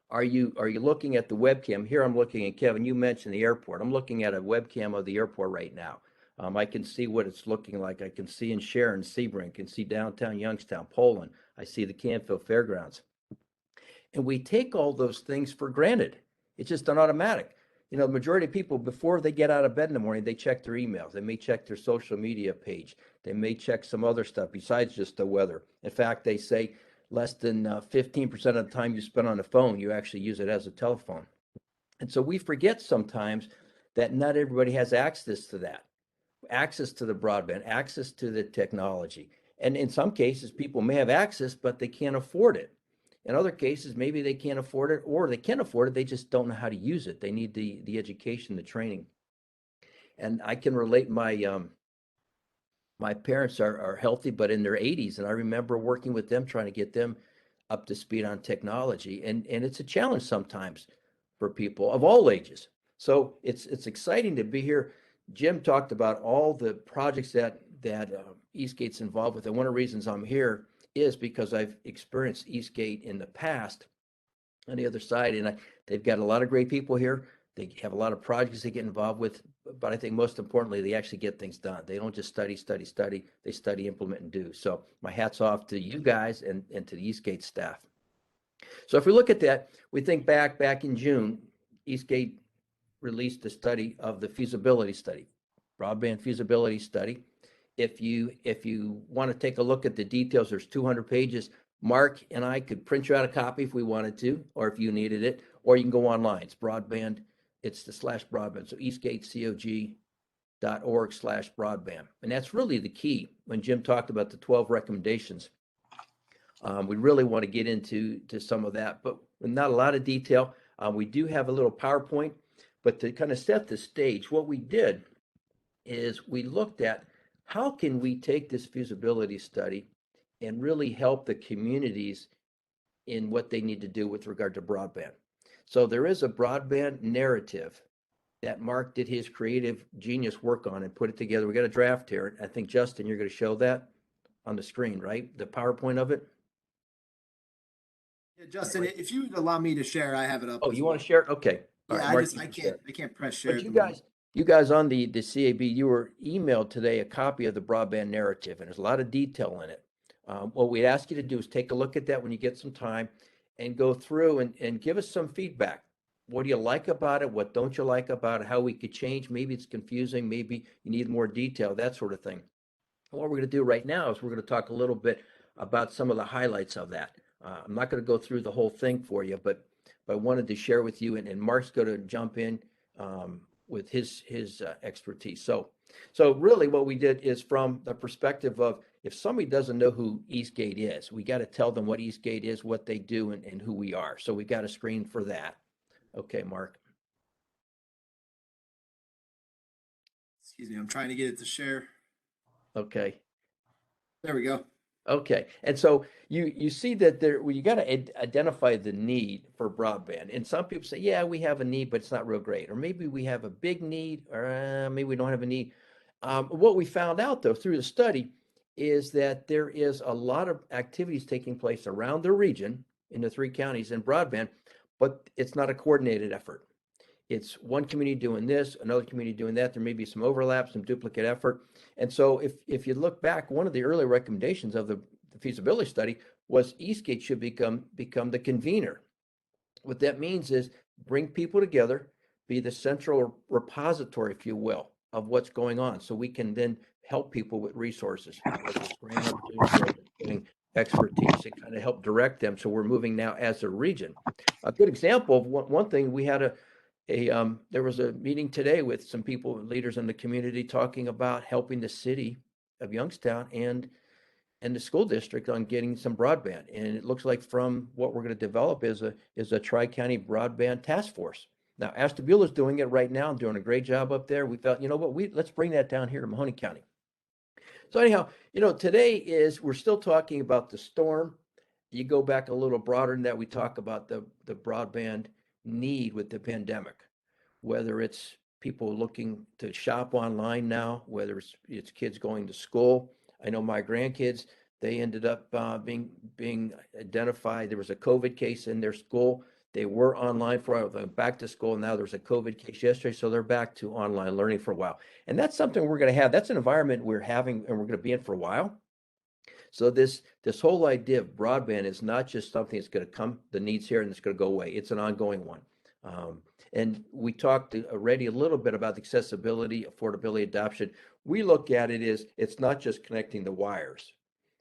Are you looking at the webcam? Here I'm looking at Kevin. You mentioned the airport. I'm looking at a webcam of the airport right now. I can see what it's looking like. I can see in Sharon, Sebring, can see downtown Youngstown, Poland. I see the Canfield Fairgrounds. And we take all those things for granted. It's just an automatic. You know, the majority of people, before they get out of bed in the morning, they check their emails. They may check their social media page. They may check some other stuff besides just the weather. In fact, they say less than 15% of the time you spend on the phone, you actually use it as a telephone. And so we forget sometimes that not everybody has access to that, access to the broadband, access to the technology. And in some cases, people may have access, but they can't afford it. In other cases, maybe they can't afford it, or they can afford it, they just don't know how to use it. They need the education, the training. And I can relate, my parents are healthy, but in their 80s, and I remember working with them, trying to get them up to speed on technology. And it's a challenge sometimes for people of all ages. So it's exciting to be here. Jim talked about all the projects that Eastgate's involved with, and one of the reasons I'm here is because I've experienced Eastgate in the past on the other side, and they've got a lot of great people here. They have a lot of projects they get involved with, but I think most importantly, they actually get things done. They don't just study. They study, implement, and do. So my hat's off to you guys and to the Eastgate staff. So if we look at that, we think back in June, Eastgate released a study of the feasibility study, broadband feasibility study. If you want to take a look at the details, there's 200 pages. Mark and I could print you out a copy if we wanted to, or if you needed it, or you can go online. It's broadband. It's the /broadband. So eastgatecog.org/broadband. And that's really the key. When Jim talked about the 12 recommendations, we really want to get into some of that, but with not a lot of detail. We do have a little PowerPoint, but to kind of set the stage, what we did is we looked at how can we take this feasibility study and really help the communities in what they need to do with regard to broadband. So there is a broadband narrative that Mark did his creative genius work on and put it together. We got a draft here. I think, Justin, you're going to show that on the screen, right? The PowerPoint of it? Yeah, Justin, if you would allow me to share, I have it up. Oh, you want to share it? Okay. All Yeah, right, Mark, I you can share it. can't press share. But at the moment. you guys on the CAB, you were emailed today a copy of the broadband narrative, and there's a lot of detail in it. What we'd ask you to do is take a look at that when you get some time and go through and give us some feedback. What do you like about it? What don't you like about it? How we could change? Maybe it's confusing. Maybe you need more detail, that sort of thing. What we're going to do right now is we're going to talk a little bit about some of the highlights of that. I'm not going to go through the whole thing for you, but I wanted to share with you, and Mark's going to jump in with his expertise. So really what we did is from the perspective of, if somebody doesn't know who Eastgate is, we got to tell them what Eastgate is, what they do, and who we are. So we got a screen for that. Okay, Mark. Excuse me, I'm trying to get it to share. Okay. There we go. Okay, and so you see that you got to identify the need for broadband. And some people say, yeah, we have a need, but it's not real great. Or maybe we have a big need, or maybe we don't have a need. What we found out, though, through the study is that there is a lot of activities taking place around the region in the 3 counties in broadband, but it's not a coordinated effort. It's one community doing this, another community doing that. There may be some overlap, some duplicate effort. And so if you look back, one of the early recommendations of the feasibility study was Eastgate should become the convener. What that means is bring people together, be the central repository, if you will, of what's going on. So we can then help people with resources, grant opportunities, getting expertise, and kind of help direct them. So we're moving now as a region. A good example of one thing, we had there was a meeting today with some people, leaders in the community, talking about helping the city of Youngstown and the school district on getting some broadband. And it looks like from what we're going to develop is a tri-county broadband task force. Now, Ashtabula is doing it right now and doing a great job up there. We felt, you know what, let's bring that down here to Mahoning County. So anyhow, today we're still talking about the storm. You go back a little broader than that, we talk about the broadband need with the pandemic, whether it's people looking to shop online now, whether it's kids going to school. I know my grandkids, they ended up being identified. There was a COVID case in their school. They were online for a while, back to school. Now there's a COVID case yesterday, so they're back to online learning for a while. And that's something we're going to have. That's an environment we're having and we're going to be in for a while. So this whole idea of broadband is not just something that's going to come, the needs here, and it's going to go away. It's an ongoing one. And we talked already a little bit about accessibility, affordability, adoption. We look at it as it's not just connecting the wires.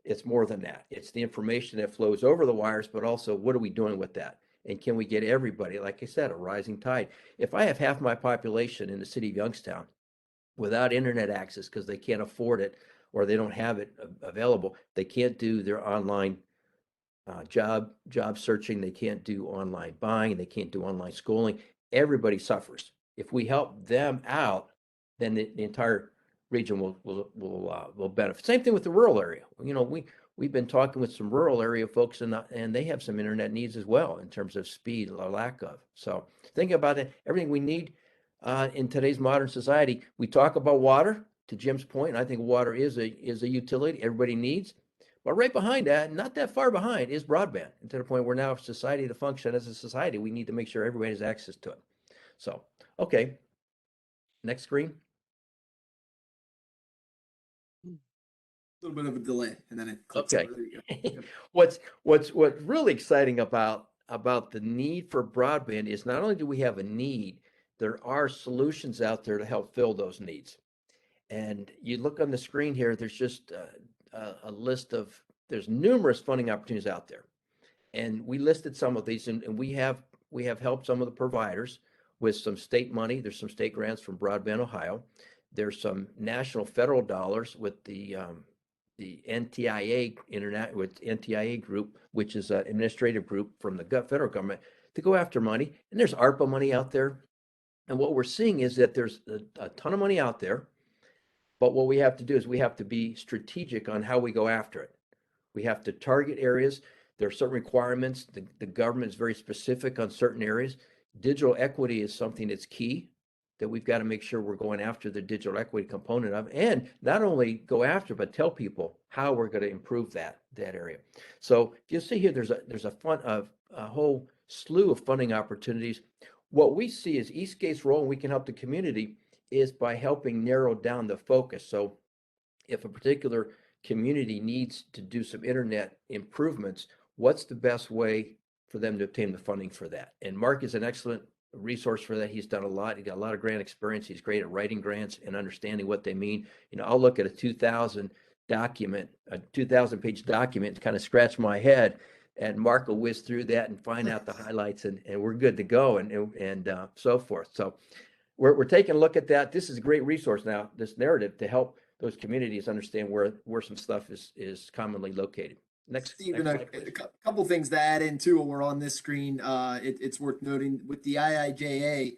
It's more than that. It's the information that flows over the wires, but also what are we doing with that? And can we get everybody, like I said, a rising tide? If I have half my population in the city of Youngstown without internet access because they can't afford it or they don't have it available, they can't do their online job searching, they can't do online buying, they can't do online schooling. Everybody suffers. If we help them out, then the entire region will benefit. Same thing with the rural area. You know, we've been talking with some rural area folks, and they have some internet needs as well in terms of speed or lack of. So think about it. Everything we need in today's modern society. We talk about water. To Jim's point, I think water is a utility everybody needs. But right behind that, not that far behind, is broadband. And to the point where now society to function as a society, we need to make sure everybody has access to it. So, okay. Next screen. A little bit of a delay, and then it clicks Okay. over. There you go. What's really exciting about the need for broadband is not only do we have a need, there are solutions out there to help fill those needs. And you look on the screen here, there's just a list of, there's numerous funding opportunities out there. And we listed some of these, and we have helped some of the providers with some state money. There's some state grants from Broadband Ohio. There's some national federal dollars with the NTIA with NTIA group, which is an administrative group from the federal government to go after money. And there's ARPA money out there. And what we're seeing is that there's a ton of money out there. But what we have to do is we have to be strategic on how we go after it. We have to target areas. There are certain requirements. The government is very specific on certain areas. Digital equity is something that's key, that we've got to make sure we're going after the digital equity component of, and not only go after, but tell people how we're going to improve that area. So you'll see here, there's a whole slew of funding opportunities. What we see is Eastgate's role, and we can help the community, is by helping narrow down the focus. So if a particular community needs to do some internet improvements, what's the best way for them to obtain the funding for that? And Mark is an excellent resource for that. He's done a lot. He got a lot of grant experience. He's great at writing grants and understanding what they mean. You know, I'll look at a 2,000 page document and kind of scratch my head, and Mark will whiz through that and find out the highlights, and we're good to go, and so forth. So we're taking a look at that. This is a great resource now, this narrative, to help those communities understand where some stuff is commonly located. Next Stephen, slide, a please. couple things to add in too while we're on this screen. It's worth noting with the IIJA,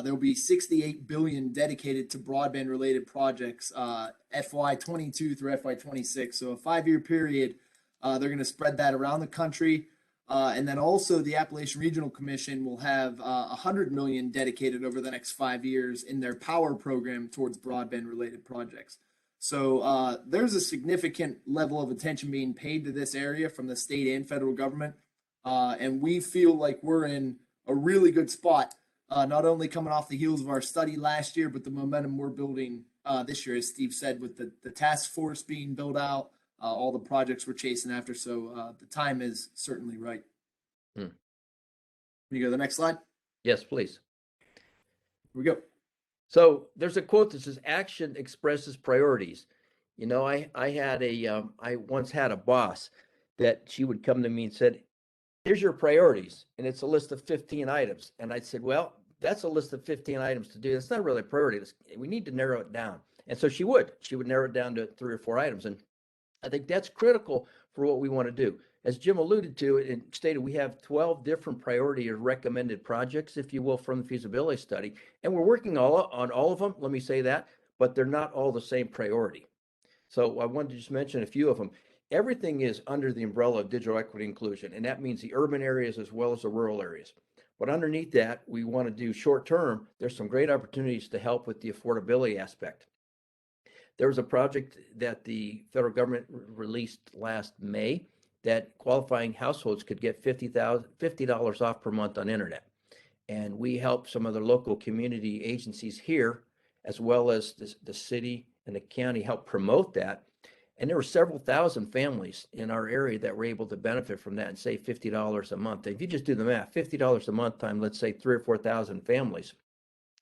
there will be 68 billion dedicated to broadband related projects, FY22 through FY26. So a 5-year period. They're going to spread that around the country. And then also the Appalachian Regional Commission will have 100 million dedicated over the next 5 years in their power program towards broadband related projects. So there's a significant level of attention being paid to this area from the state and federal government. And we feel like we're in a really good spot, not only coming off the heels of our study last year, but the momentum we're building this year, as Steve said, with the task force being built out, all the projects we're chasing after. So the time is certainly right. Can you go to the next slide? Yes, please. Here we go. So there's a quote that says, "Action expresses priorities." You know, I once had a boss that she would come to me and said, "Here's your priorities," and it's a list of 15 items. And I said, "Well, that's a list of 15 items to do. That's not really a priority. We need to narrow it down." And so she would narrow it down to 3 or 4 items. And I think that's critical for what we want to do. As Jim alluded to and stated, we have 12 different priority or recommended projects, if you will, from the feasibility study. And we're working on all of them, let me say that, but they're not all the same priority. So I wanted to just mention a few of them. Everything is under the umbrella of digital equity inclusion, and that means the urban areas as well as the rural areas. But underneath that, we want to do short term. There's some great opportunities to help with the affordability aspect. There was a project that the federal government released last May that qualifying households could get $50 off per month on internet. And we help some other local community agencies here, as well as the city and the county help promote that. And there were several thousand families in our area that were able to benefit from that and save $50 a month. If you just do the math, $50 a month times, let's say 3,000 or 4,000 families,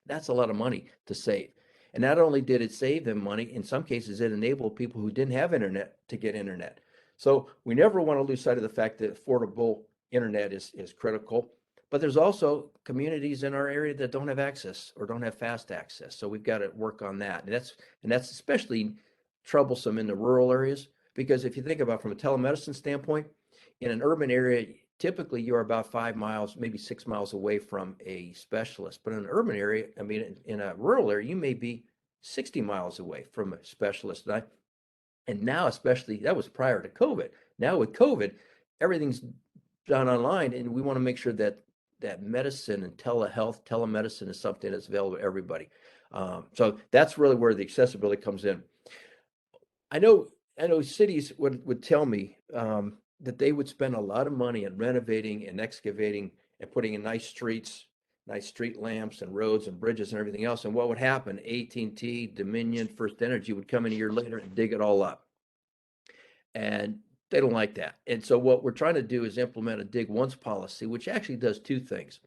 that's a lot of money to save. And not only did it save them money, in some cases, it enabled people who didn't have internet to get internet. So we never want to lose sight of the fact that affordable internet is critical. But there's also communities in our area that don't have access or don't have fast access. So we've got to work on that. And that's especially troublesome in the rural areas, because if you think about from a telemedicine standpoint, in an urban area, typically you're about 5 miles, maybe 6 miles away from a specialist. But in an urban area, I mean, in a rural area, you may be 60 miles away from a specialist. And now, especially, that was prior to COVID. Now with COVID, everything's done online, and we want to make sure that medicine and telehealth, telemedicine is something that's available to everybody. So that's really where the accessibility comes in. I know cities would tell me that they would spend a lot of money on renovating and excavating and putting in nice streets, nice street lamps and roads and bridges and everything else. And what would happen? AT&T, Dominion, First Energy would come in a year later and dig it all up. And they don't like that. And so what we're trying to do is implement a dig once policy, which actually does two things.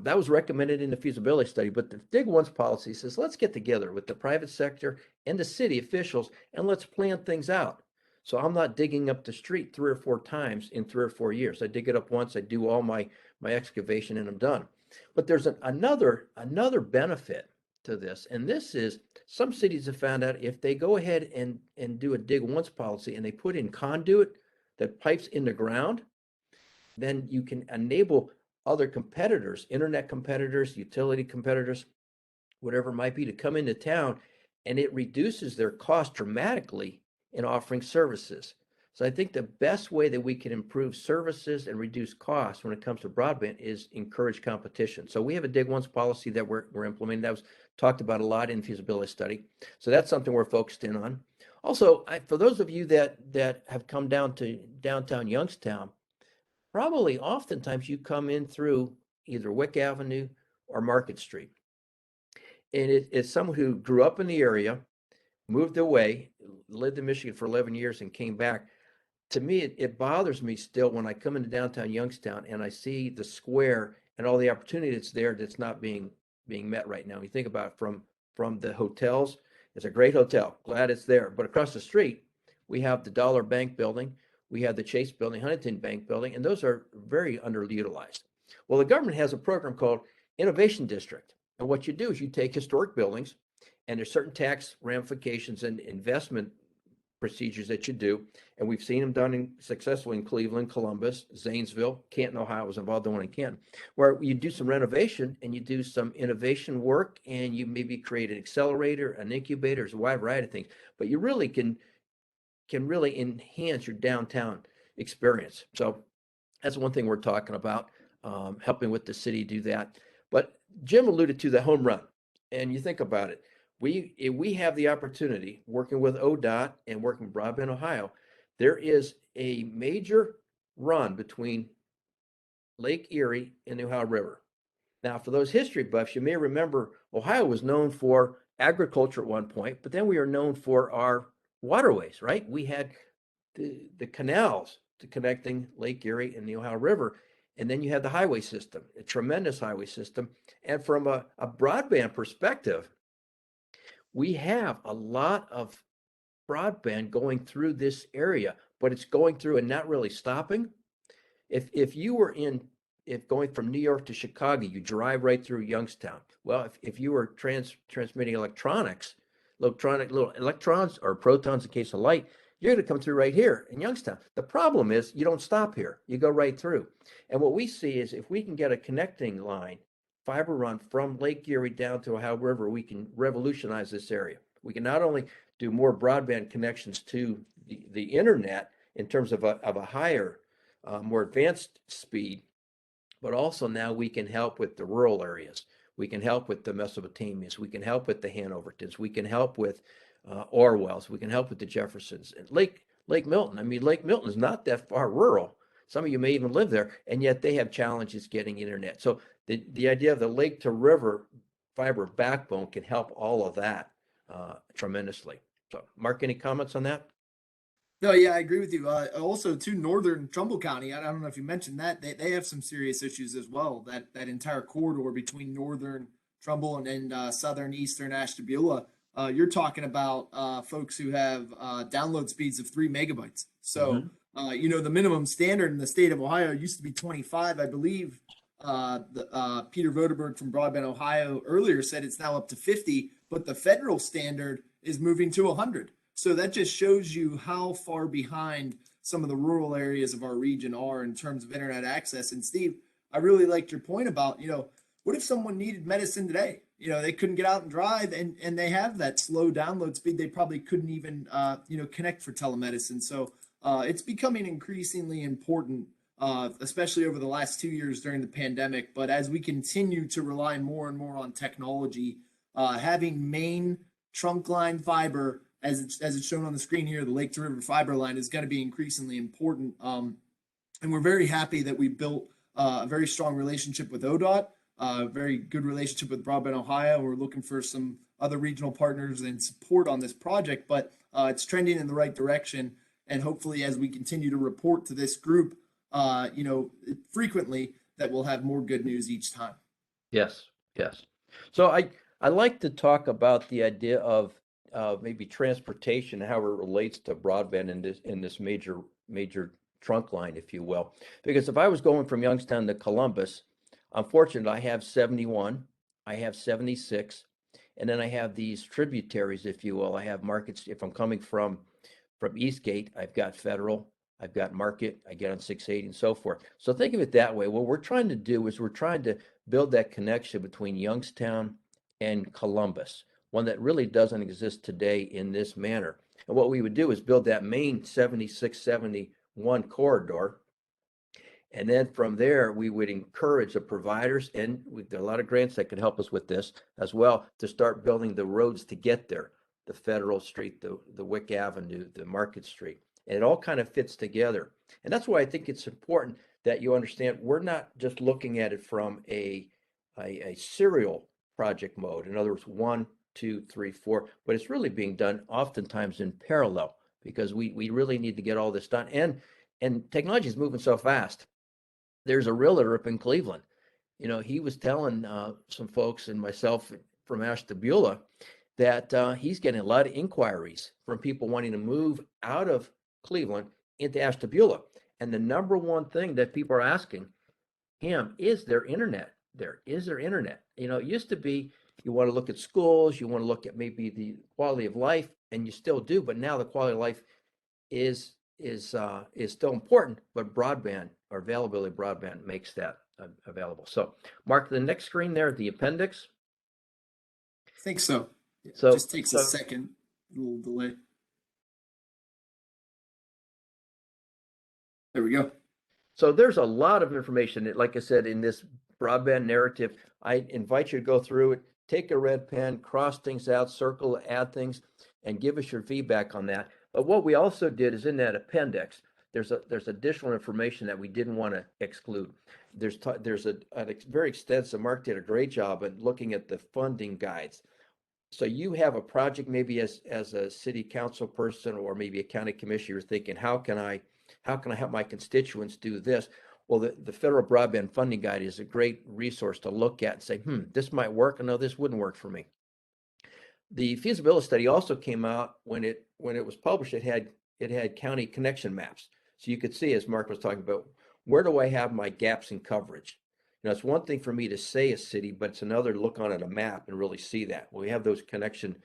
That was recommended in the feasibility study, but the dig once policy says, let's get together with the private sector and the city officials and let's plan things out. So I'm not digging up the street 3 or 4 times in 3 or 4 years. I dig it up once, I do all my excavation, and I'm done. But there's another benefit to this, and this is some cities have found out if they go ahead and do a dig once policy and they put in conduit that pipes in the ground, then you can enable other competitors, internet competitors, utility competitors, whatever it might be, to come into town, and it reduces their cost dramatically in offering services. So I think the best way that we can improve services and reduce costs when it comes to broadband is encourage competition. So we have a dig once policy that we're implementing. That was talked about a lot in the feasibility study. So that's something we're focused in on. Also, for those of you that have come down to downtown Youngstown, probably oftentimes you come in through either Wick Avenue or Market Street. And it's someone who grew up in the area, moved away, lived in Michigan for 11 years and came back. To me, it bothers me still when I come into downtown Youngstown and I see the square and all the opportunity that's there that's not being met right now. You think about it from the hotels. It's a great hotel, glad it's there. But across the street, we have the Dollar Bank building, we have the Chase building, Huntington Bank building, and those are very underutilized. Well, the government has a program called Innovation District. And what you do is you take historic buildings, and there's certain tax ramifications and investment procedures that you do. And we've seen them done successfully in Cleveland, Columbus, Zanesville, Canton, Ohio was involved in one in Canton, where you do some renovation and you do some innovation work, and you maybe create an accelerator, an incubator, there's a wide variety of things, but you really can really enhance your downtown experience. So that's one thing we're talking about, helping with the city do that. But Jim alluded to the home run, and you think about it. We have the opportunity, working with ODOT and working with Broadband Ohio, there is a major run between Lake Erie and the Ohio River. Now, for those history buffs, you may remember Ohio was known for agriculture at one point, but then we are known for our waterways, right? We had the canals to connecting Lake Erie and the Ohio River. And then you had the highway system, a tremendous highway system. And from a broadband perspective, we have a lot of broadband going through this area, but it's going through and not really stopping. If you were going from New York to Chicago, you drive right through Youngstown. Well, if you were transmitting little electrons or protons in case of light, you're going to come through right here in Youngstown. The problem is you don't stop here. You go right through. And what we see is if we can get a connecting line, fiber run from Lake Erie down to Ohio River, we can revolutionize this area. We can not only do more broadband connections to the internet in terms of a higher, more advanced speed, but also now we can help with the rural areas. We can help with the Mesopotamians. We can help with the Hanovertons. We can help with Orwells. We can help with the Jeffersons. And Lake Lake Milton. I mean, Lake Milton is not that far rural. Some of you may even live there, and yet they have challenges getting internet. So the idea of the lake to river fiber backbone can help all of that tremendously. So, Mark, any comments on that? No, yeah, I agree with you. Also, too, northern Trumbull County. I don't know if you mentioned that they have some serious issues as well. That entire corridor between northern Trumbull and southern eastern Ashtabula. You're talking about folks who have download speeds of 3 megabytes. So, the minimum standard in the state of Ohio used to be 25, I believe. Peter Voderberg from Broadband Ohio earlier said it's now up to 50, but the federal standard is moving to 100. So that just shows you how far behind some of the rural areas of our region are in terms of internet access. And Steve, I really liked your point about, what if someone needed medicine today? They couldn't get out and drive and they have that slow download speed. They probably couldn't even, connect for telemedicine. So it's becoming increasingly important, especially over the last 2 years during the pandemic. But as we continue to rely more and more on technology, having main trunk line fiber, as it's shown on the screen here, the lake to river fiber line is going to be increasingly important. And we're very happy that we built a very strong relationship with ODOT, a very good relationship with Broadband Ohio. We're looking for some other regional partners and support on this project, but it's trending in the right direction. And hopefully, as we continue to report to this group, frequently, that we'll have more good news each time. Yes, yes. So I like to talk about the idea of maybe transportation, how it relates to broadband in this major trunk line, if you will. Because if I was going from Youngstown to Columbus, unfortunately, I have 71, I have 76, and then I have these tributaries, if you will. I have markets. If I'm coming from Eastgate, I've got Federal, I've got Market, I get on 680 and so forth. So think of it that way. What we're trying to do is we're trying to build that connection between Youngstown and Columbus, one that really doesn't exist today in this manner. And what we would do is build that main 7671 corridor. And then from there, we would encourage the providers, and there are a lot of grants that can help us with this as well, to start building the roads to get there, the Federal Street, the Wick Avenue, the Market Street. And it all kind of fits together. And that's why I think it's important that you understand we're not just looking at it from a serial project mode. In other words, 1, 2, 3, 4, but it's really being done oftentimes in parallel because we really need to get all this done. And technology is moving so fast. There's a realtor up in Cleveland. He was telling some folks and myself from Ashtabula that he's getting a lot of inquiries from people wanting to move out of Cleveland into Ashtabula. And the number one thing that people are asking him is there internet there? Is there internet? It used to be you want to look at schools, you want to look at maybe the quality of life, and you still do, but now the quality of life is still important, but broadband or availability of broadband makes that available. So mark the next screen there, the appendix. I think so. So it just takes a second, a little delay. There we go. So there's a lot of information, like I said, in this broadband narrative. I invite you to go through it, take a red pen, cross things out, circle, add things, and give us your feedback on that. But what we also did is in that appendix, there's additional information that we didn't want to exclude. There's a very extensive, Mark did a great job at looking at the funding guides. So you have a project maybe as a city council person or maybe a county commissioner, you're thinking, how can I help my constituents do this? Well, the federal broadband funding guide is a great resource to look at and say, this might work. No, this wouldn't work for me. The feasibility study also came out when it was published. It had county connection maps, so you could see, as Mark was talking about, where do I have my gaps in coverage? It's one thing for me to say a city, but it's another to look on at a map and really see that. Well, we have those connection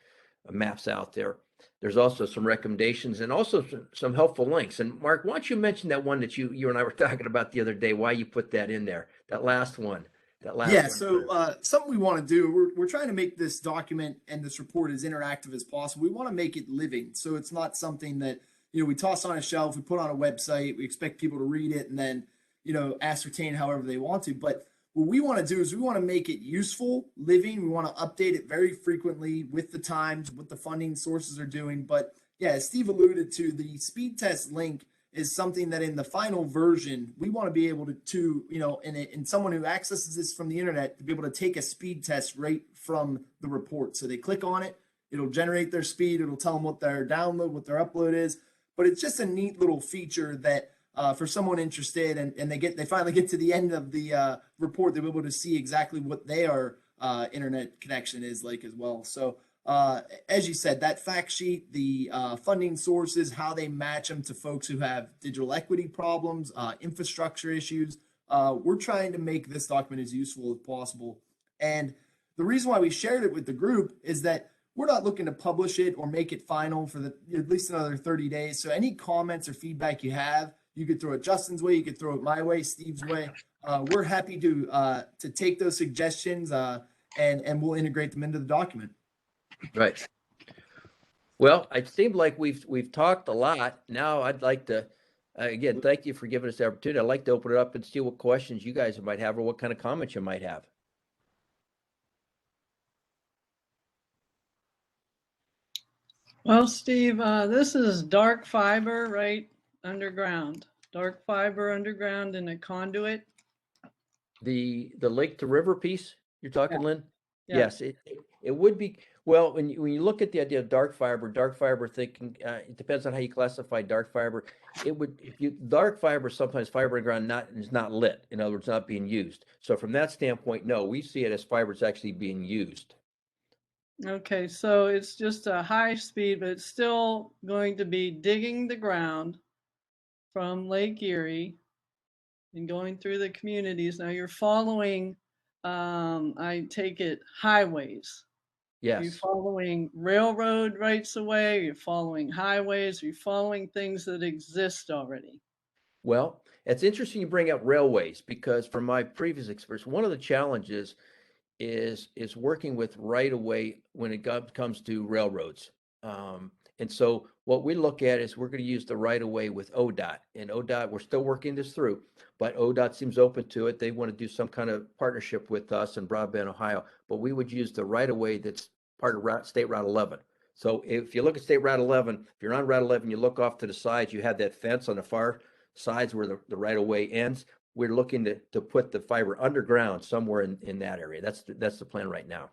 maps out there. There's also some recommendations and also some helpful links. And Mark, why don't you mention that one that you and I were talking about the other day? Why you put that in there? That last one. So something we want to do, we're trying to make this document and this report as interactive as possible. We want to make it living. So it's not something that, we toss on a shelf, we put on a website, we expect people to read it and then, ascertain however they want to. But what we want to do is we want to make it useful, living. We want to update it very frequently with the times, what the funding sources are doing. But, yeah, as Steve alluded to, the speed test link is something that in the final version, we want to be able to you know, and someone who accesses this from the internet to be able to take a speed test right from the report. So they click on it, it'll generate their speed, it'll tell them what their download, what their upload is. But it's just a neat little feature that for someone interested, and they finally get to the end of the report, they'll be able to see exactly what their internet connection is like as well. So as you said, that fact sheet, the funding sources, how they match them to folks who have digital equity problems, infrastructure issues. We're trying to make this document as useful as possible. And the reason why we shared it with the group is that we're not looking to publish it or make it final for at least another 30 days. So any comments or feedback you have, you could throw it Justin's way, you could throw it my way, Steve's way. We're happy to take those suggestions and we'll integrate them into the document. Right. Well, it seemed like we've talked a lot. Now I'd like to, again, thank you for giving us the opportunity. I'd like to open it up and see what questions you guys might have or what kind of comments you might have. Well, Steve, this is dark fiber right underground. Dark fiber underground in a conduit. The lake to river piece you're talking, Yeah. Lynn? Yeah. Yes, it would be. Well, when you look at the idea of dark fiber thinking, it depends on how you classify dark fiber. It would, dark fiber, sometimes fiber underground is not lit. In other words, not being used. So from that standpoint, no, we see it as fiber is actually being used. Okay, so it's just a high speed, but it's still going to be digging the ground from Lake Erie and going through the communities. Now you're following, I take it, highways. Are you Yes. following railroad rights of way? Are you following highways? Are you following things that exist already? Well, it's interesting you bring up railways because from my previous experience, one of the challenges is working with right of way when it comes to railroads. And so what we look at is we're going to use the right of way with ODOT, and ODOT, we're still working this through, but ODOT seems open to it. They want to do some kind of partnership with us and Broadband Ohio, but we would use the right of way that's part of State Route 11. So if you look at State Route 11, if you're on Route 11, you look off to the sides, you have that fence on the far sides where the right of way ends. We're looking to put the fiber underground somewhere in that area. That's the plan right now.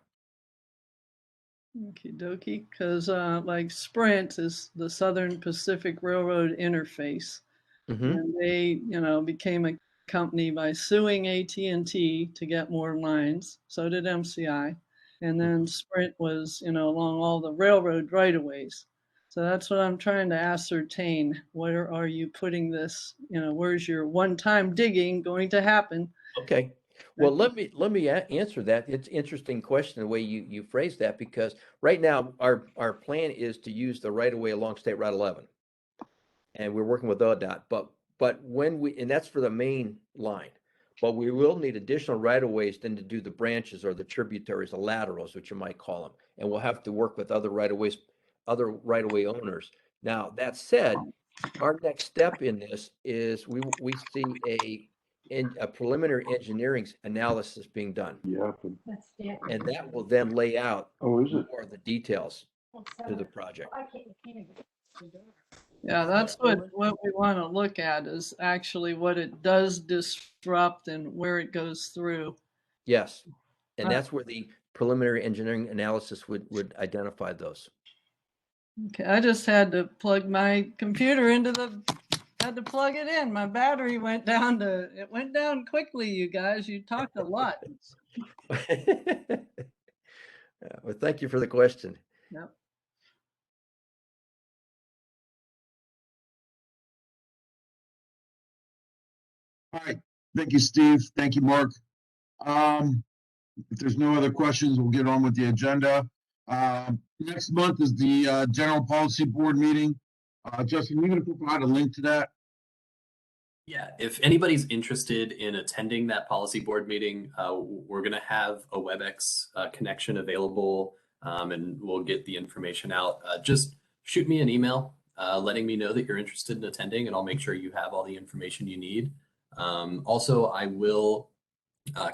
Okie dokie, because like Sprint is the Southern Pacific Railroad interface, and they, became a company by suing AT&T to get more lines. So did MCI, and then Sprint was, along all the railroad right-of-ways. So that's what I'm trying to ascertain. Where are you putting this? Where's your one-time digging going to happen? Okay. Well, let me answer that. It's an interesting question the way you phrase that, because right now our plan is to use the right of way along State Route 11, and we're working with ODOT. But when and that's for the main line, but we will need additional right of ways then to do the branches or the tributaries, the laterals, which you might call them, and we'll have to work with other right of ways, other right of way owners. Now that said, our next step in this is we see a preliminary engineering analysis being done. Yeah. And that will then lay out Oh, is it? more of the details to the project. Yeah, that's what we want to look at is actually what it does disrupt and where it goes through. Yes. And that's where the preliminary engineering analysis would identify those. Okay, I just had to plug my computer had to plug it in. My battery went down quickly, you guys. You talked a lot. Well, thank you for the question. Yep. All right. Thank you, Steve. Thank you, Mark. If there's no other questions, we'll get on with the agenda. Next month is the General Policy Board meeting. Justin, you're going to provide a link to that? Yeah, if anybody's interested in attending that policy board meeting, we're going to have a WebEx connection available, and we'll get the information out. Just shoot me an email letting me know that you're interested in attending, and I'll make sure you have all the information you need. Also, I will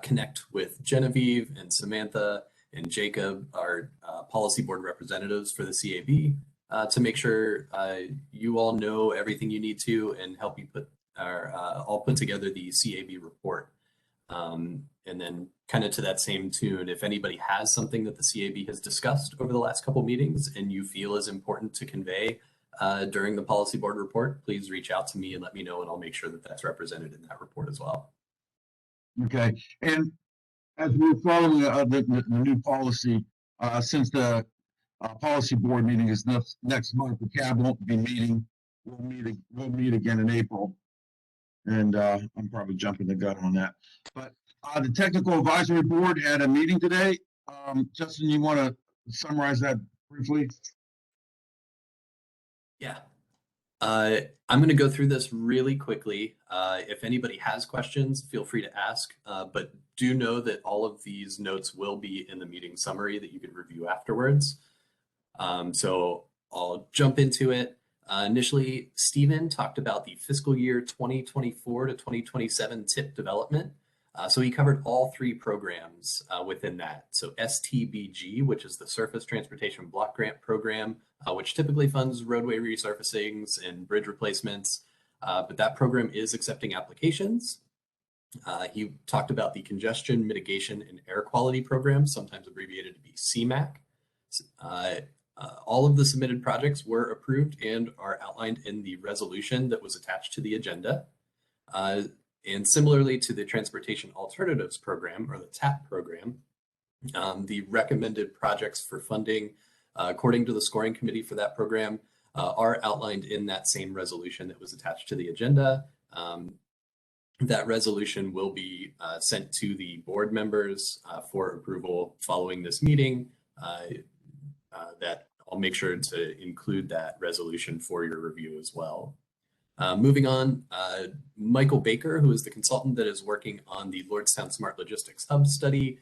connect with Genevieve and Samantha and Jacob, our policy board representatives for the CAB, to make sure you all know everything you need to and help you all put together the CAB report. And then kind of to that same tune, if anybody has something that the CAB has discussed over the last couple meetings and you feel is important to convey during the policy board report, please reach out to me and let me know, and I'll make sure that that's represented in that report as well. Okay, and as we're following the new policy, since the policy board meeting is next month, the CAB won't be meeting. We'll meet again in April. And I'm probably jumping the gun on that. But the technical advisory board had a meeting today. Justin, you want to summarize that briefly? Yeah. I'm going to go through this really quickly. If anybody has questions, feel free to ask, but do know that all of these notes will be in the meeting summary that you can review afterwards. So I'll jump into it. Initially, Stephen talked about the fiscal year 2024 to 2027 TIP development. So he covered all three programs within that. So STBG, which is the Surface Transportation Block Grant Program, which typically funds roadway resurfacings and bridge replacements. But that program is accepting applications. He talked about the Congestion Mitigation and Air Quality Program, sometimes abbreviated to be CMAQ. All of the submitted projects were approved and are outlined in the resolution that was attached to the agenda. And similarly to the Transportation Alternatives Program, or the TAP program, the recommended projects for funding, according to the scoring committee for that program, are outlined in that same resolution that was attached to the agenda. That resolution will be sent to the board members for approval following this meeting. That I'll make sure to include that resolution for your review as well. Moving on, Michael Baker, who is the consultant that is working on the Lordstown Smart Logistics Hub study,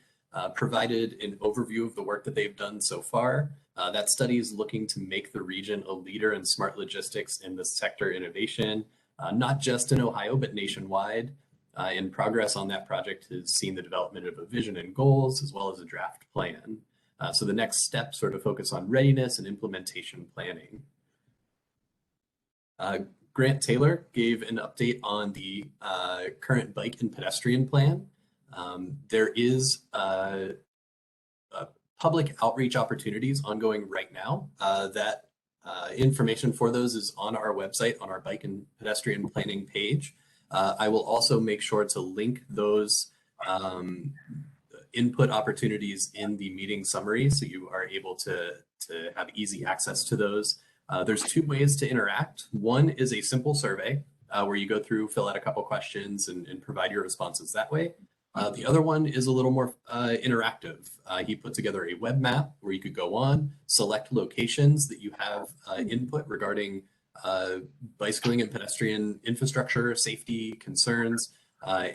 provided an overview of the work that they've done so far. That study is looking to make the region a leader in smart logistics in the sector innovation, not just in Ohio, but nationwide. And progress on that project has seen the development of a vision and goals, as well as a draft plan. So the next steps sort of focus on readiness and implementation planning. Grant Taylor gave an update on the current bike and pedestrian plan. There is public outreach opportunities ongoing right now. That information for those is on our website, on our bike and pedestrian planning page. I will also make sure to link those input opportunities in the meeting summary, so you are able to have easy access to those. There's two ways to interact. One is a simple survey where you go through, fill out a couple questions and provide your responses that way. The other one is a little more interactive. He put together a web map where you could go on, select locations that you have input regarding bicycling and pedestrian infrastructure, safety concerns,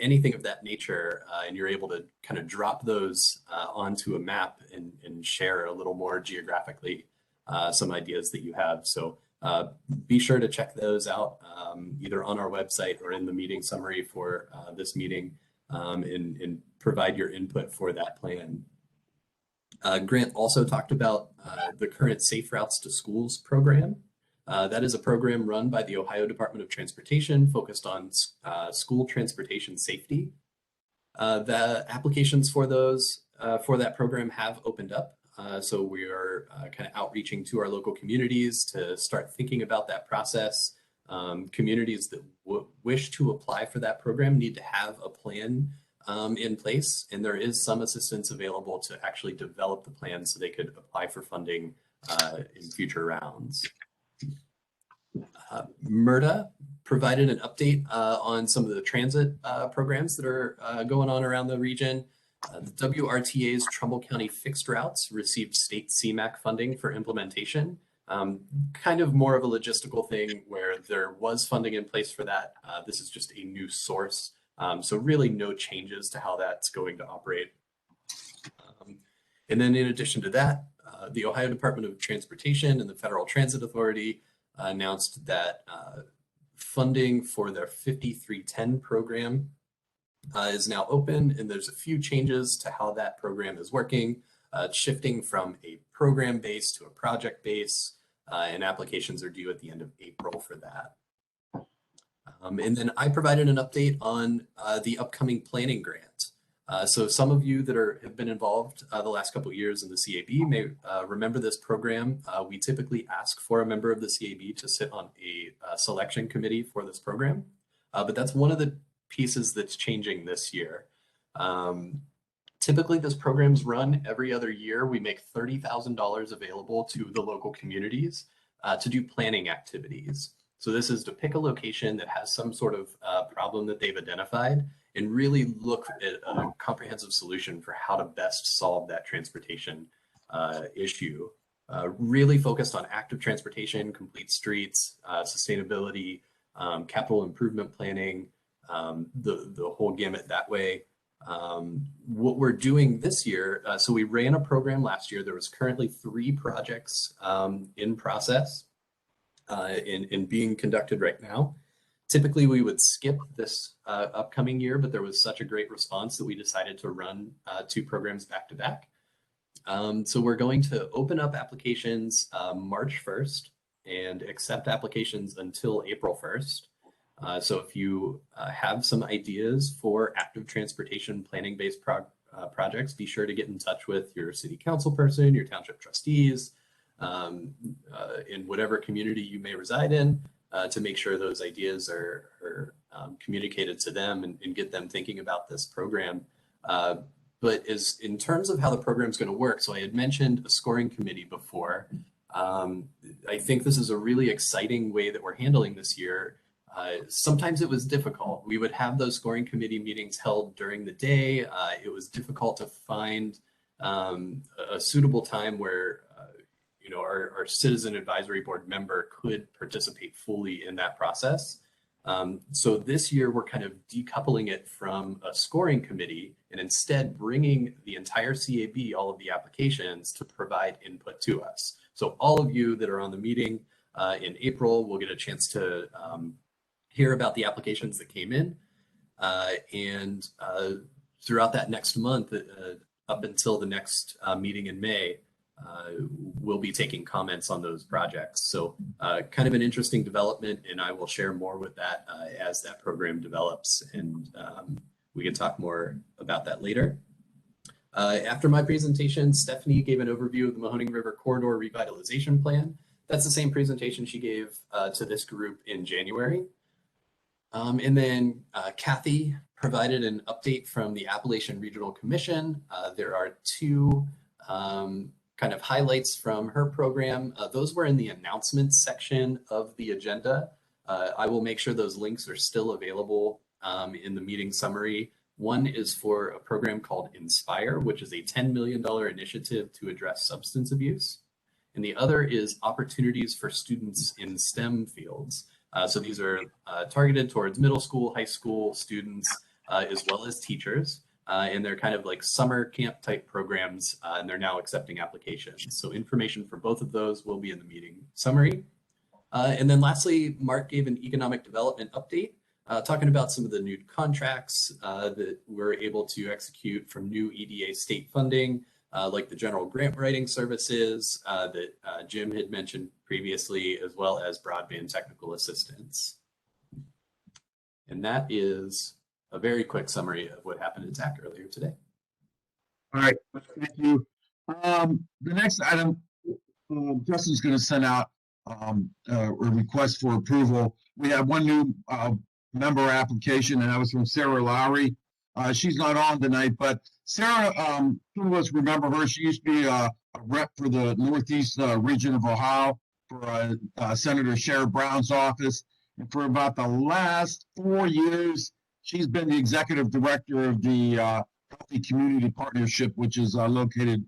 anything of that nature, and you're able to kind of drop those onto a map and share a little more geographically some ideas that you have. So be sure to check those out either on our website or in the meeting summary for this meeting, and provide your input for that plan. Grant also talked about the current Safe Routes to Schools program. That is a program run by the Ohio Department of Transportation focused on school transportation safety. The applications for those for that program have opened up. So we are kind of outreaching to our local communities to start thinking about that process. Communities that wish to apply for that program need to have a plan in place, and there is some assistance available to actually develop the plan so they could apply for funding in future rounds. Murda provided an update on some of the transit programs that are going on around the region. The WRTA's Trumbull County Fixed Routes received state CMAQ funding for implementation. Kind of more of a logistical thing where there was funding in place for that. This is just a new source. So really no changes to how that's going to operate. And then in addition to that, the Ohio Department of Transportation and the Federal Transit Authority announced that funding for their 5310 program is now open, and there's a few changes to how that program is working, shifting from a program base to a project base. and applications are due at the end of April for that. And then I provided an update on the upcoming planning grant. So some of you that have been involved the last couple of years in the CAB may remember this program. We typically ask for a member of the CAB to sit on a selection committee for this program, but that's one of the pieces that's changing this year. Typically, this program's run every other year. We make $30,000 available to the local communities to do planning activities. So this is to pick a location that has some sort of problem that they've identified and really look at a comprehensive solution for how to best solve that transportation issue. Really focused on active transportation, complete streets, sustainability, capital improvement planning, the whole gamut that way. What we're doing this year, so we ran a program last year. There was currently 3 projects in process and being conducted right now. Typically, we would skip this upcoming year, but there was such a great response that we decided to run 2 programs back to back. So we're going to open up applications March 1st and accept applications until April 1st. So if you have some ideas for active transportation planning-based projects, be sure to get in touch with your city council person, your township trustees, in whatever community you may reside in, to make sure those ideas are communicated to them and get them thinking about this program. But in terms of how the program is going to work, so I had mentioned a scoring committee before. I think this is a really exciting way that we're handling this year. Sometimes it was difficult. We would have those scoring committee meetings held during the day. It was difficult to find a suitable time where our citizen advisory board member could participate fully in that process. So this year we're kind of decoupling it from a scoring committee and instead bringing the entire CAB, all of the applications, to provide input to us. So all of you that are on the meeting in April will get a chance to hear about the applications that came in, and throughout that next month, up until the next meeting in May, we'll be taking comments on those projects. So kind of an interesting development, and I will share more with that as that program develops, and we can talk more about that later. After my presentation, Stephanie gave an overview of the Mahoning River Corridor Revitalization Plan. That's the same presentation she gave to this group in January. And then Kathy provided an update from the Appalachian Regional Commission. There are 2 kind of highlights from her program. Those were in the announcements section of the agenda. I will make sure those links are still available in the meeting summary. One is for a program called Inspire, which is a $10 million initiative to address substance abuse. And the other is opportunities for students in STEM fields. So these are targeted towards middle school, high school students, as well as teachers. And they're kind of like summer camp type programs, and they're now accepting applications. So information for both of those will be in the meeting summary. And then lastly, Mark gave an economic development update, talking about some of the new contracts that we're able to execute from new EDA state funding, like the general grant writing services that Jim had mentioned previously, as well as broadband technical assistance. And that is a very quick summary of what happened at TAC earlier today. All right, thank you. The next item, Justin's going to send out a request for approval. We have one new member application, and that was from Sarah Lowry. She's not on tonight, but Sarah, some of us remember her. She used to be a rep for the Northeast region of Ohio for Senator Sherrod Brown's office. And for about the last 4 years, she's been the executive director of the Healthy Community Partnership, which is located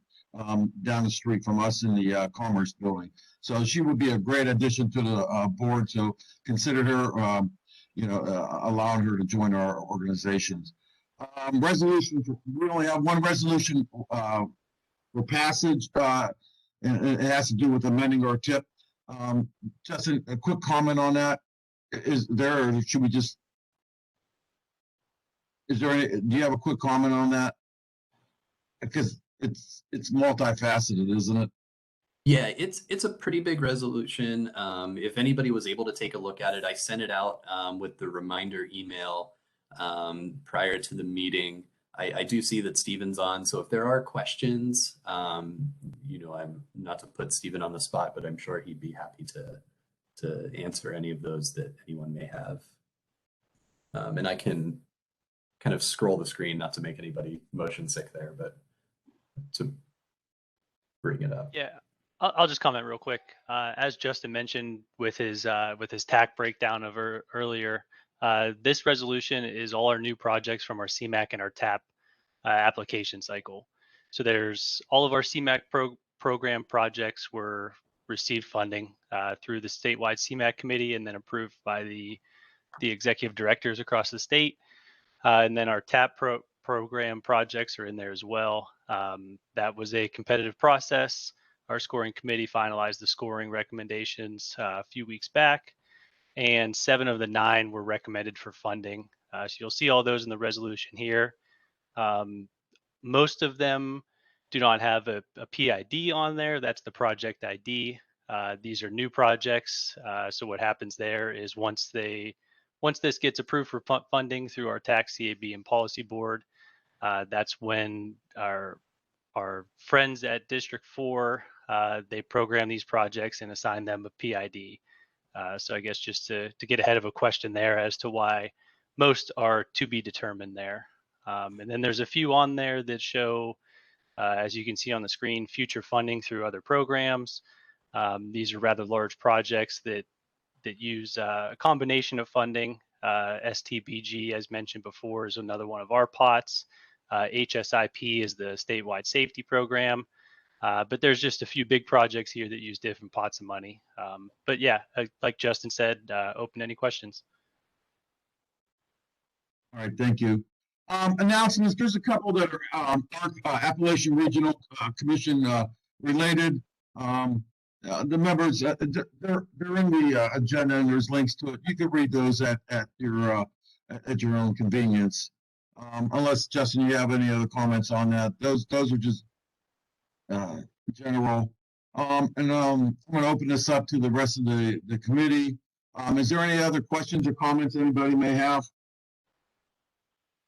down the street from us in the Commerce Building. So she would be a great addition to the board. So consider her, allowing her to join our organizations. Resolution, we only have one resolution for passage, and it has to do with amending our tip. Just a quick comment on that. Is there, or should we just, do you have a quick comment on that? Because it's multifaceted, isn't it? Yeah, it's a pretty big resolution. If anybody was able to take a look at it, I sent it out with the reminder email prior to the meeting. I do see that Stephen's on, so if there are questions, I'm not to put Stephen on the spot, but I'm sure he'd be happy to answer any of those that anyone may have. And I can kind of scroll the screen, not to make anybody motion sick there, but to bring it up. Yeah, I'll just comment real quick. As Justin mentioned with his TAC breakdown of earlier, this resolution is all our new projects from our CMAQ and our TAP application cycle. So there's all of our CMAQ program projects were received funding through the statewide CMAQ committee and then approved by the executive directors across the state. And then our TAP program projects are in there as well. That was a competitive process. Our scoring committee finalized the scoring recommendations a few weeks back, and 7 of the 9 were recommended for funding. So you'll see all those in the resolution here. Most of them do not have a PID on there. That's the project ID. These are new projects. So what happens there is once this gets approved for funding through our tax CAB and policy board, that's when our friends at District 4, they program these projects and assign them a PID. So I guess just to get ahead of a question there as to why most are to be determined there. And then there's a few on there that show, as you can see on the screen, future funding through other programs. These are rather large projects that use a combination of funding. STBG, as mentioned before, is another one of our pots. HSIP is the statewide safety program. But there's just a few big projects here that use different pots of money. But yeah, like Justin said, open to any questions. All right, thank you. Announcements, there's a couple that are Appalachian Regional Commission related. The members, they're in the agenda and there's links to it. You can read those at your own convenience. Unless, Justin, you have any other comments on that. Those are just general. I'm going to open this up to the rest of the committee. Is there any other questions or comments anybody may have?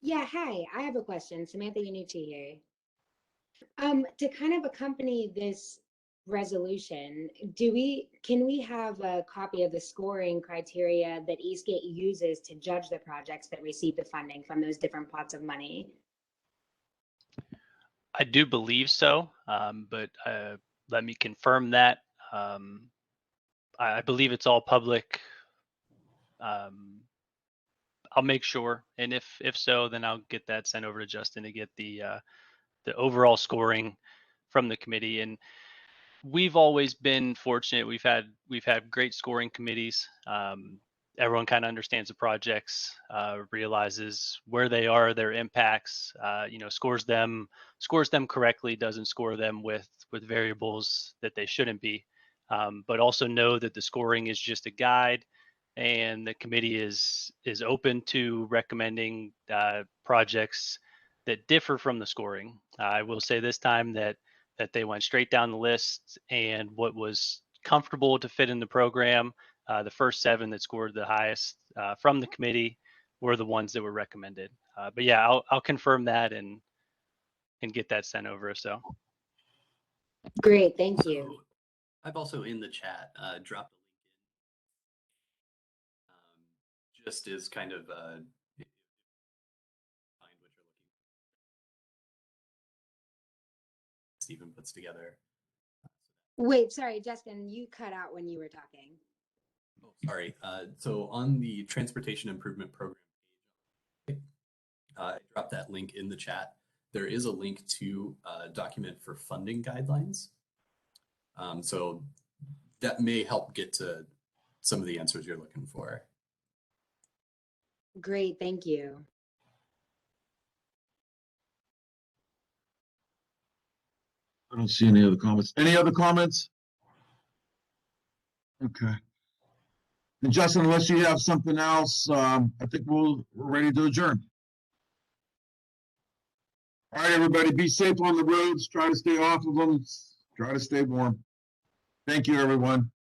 Yeah, hi, I have a question. Samantha Yanucci here. To kind of accompany this resolution, can we have a copy of the scoring criteria that Eastgate uses to judge the projects that receive the funding from those different pots of money? I do believe so, but let me confirm that. I believe it's all public. I'll make sure, and if so, then I'll get that sent over to Justin to get the overall scoring from the committee. And we've always been fortunate. We've had great scoring committees. Everyone kind of understands the projects, realizes where they are, their impacts. Scores them correctly, doesn't score them with variables that they shouldn't be. But also know that the scoring is just a guide. And the committee is open to recommending projects that differ from the scoring. I will say this time that they went straight down the list, and what was comfortable to fit in the program, the first 7 that scored the highest from the committee were the ones that were recommended. But yeah, I'll confirm that and get that sent over. So Great, thank you. I've also in the chat dropped a link in, just as kind of find what you're looking for. Stephen puts together. Wait, sorry, Justin, you cut out when you were talking. Oh, sorry. So on the Transportation Improvement Program page, I dropped that link in the chat. There is a link to a document for funding guidelines. So that may help get to some of the answers you're looking for. Great, thank you. I don't see any other comments. Any other comments? Okay. And Justin, unless you have something else, I think we're ready to adjourn. All right, everybody, be safe on the roads. Try to stay off of them. Try to stay warm. Thank you, everyone.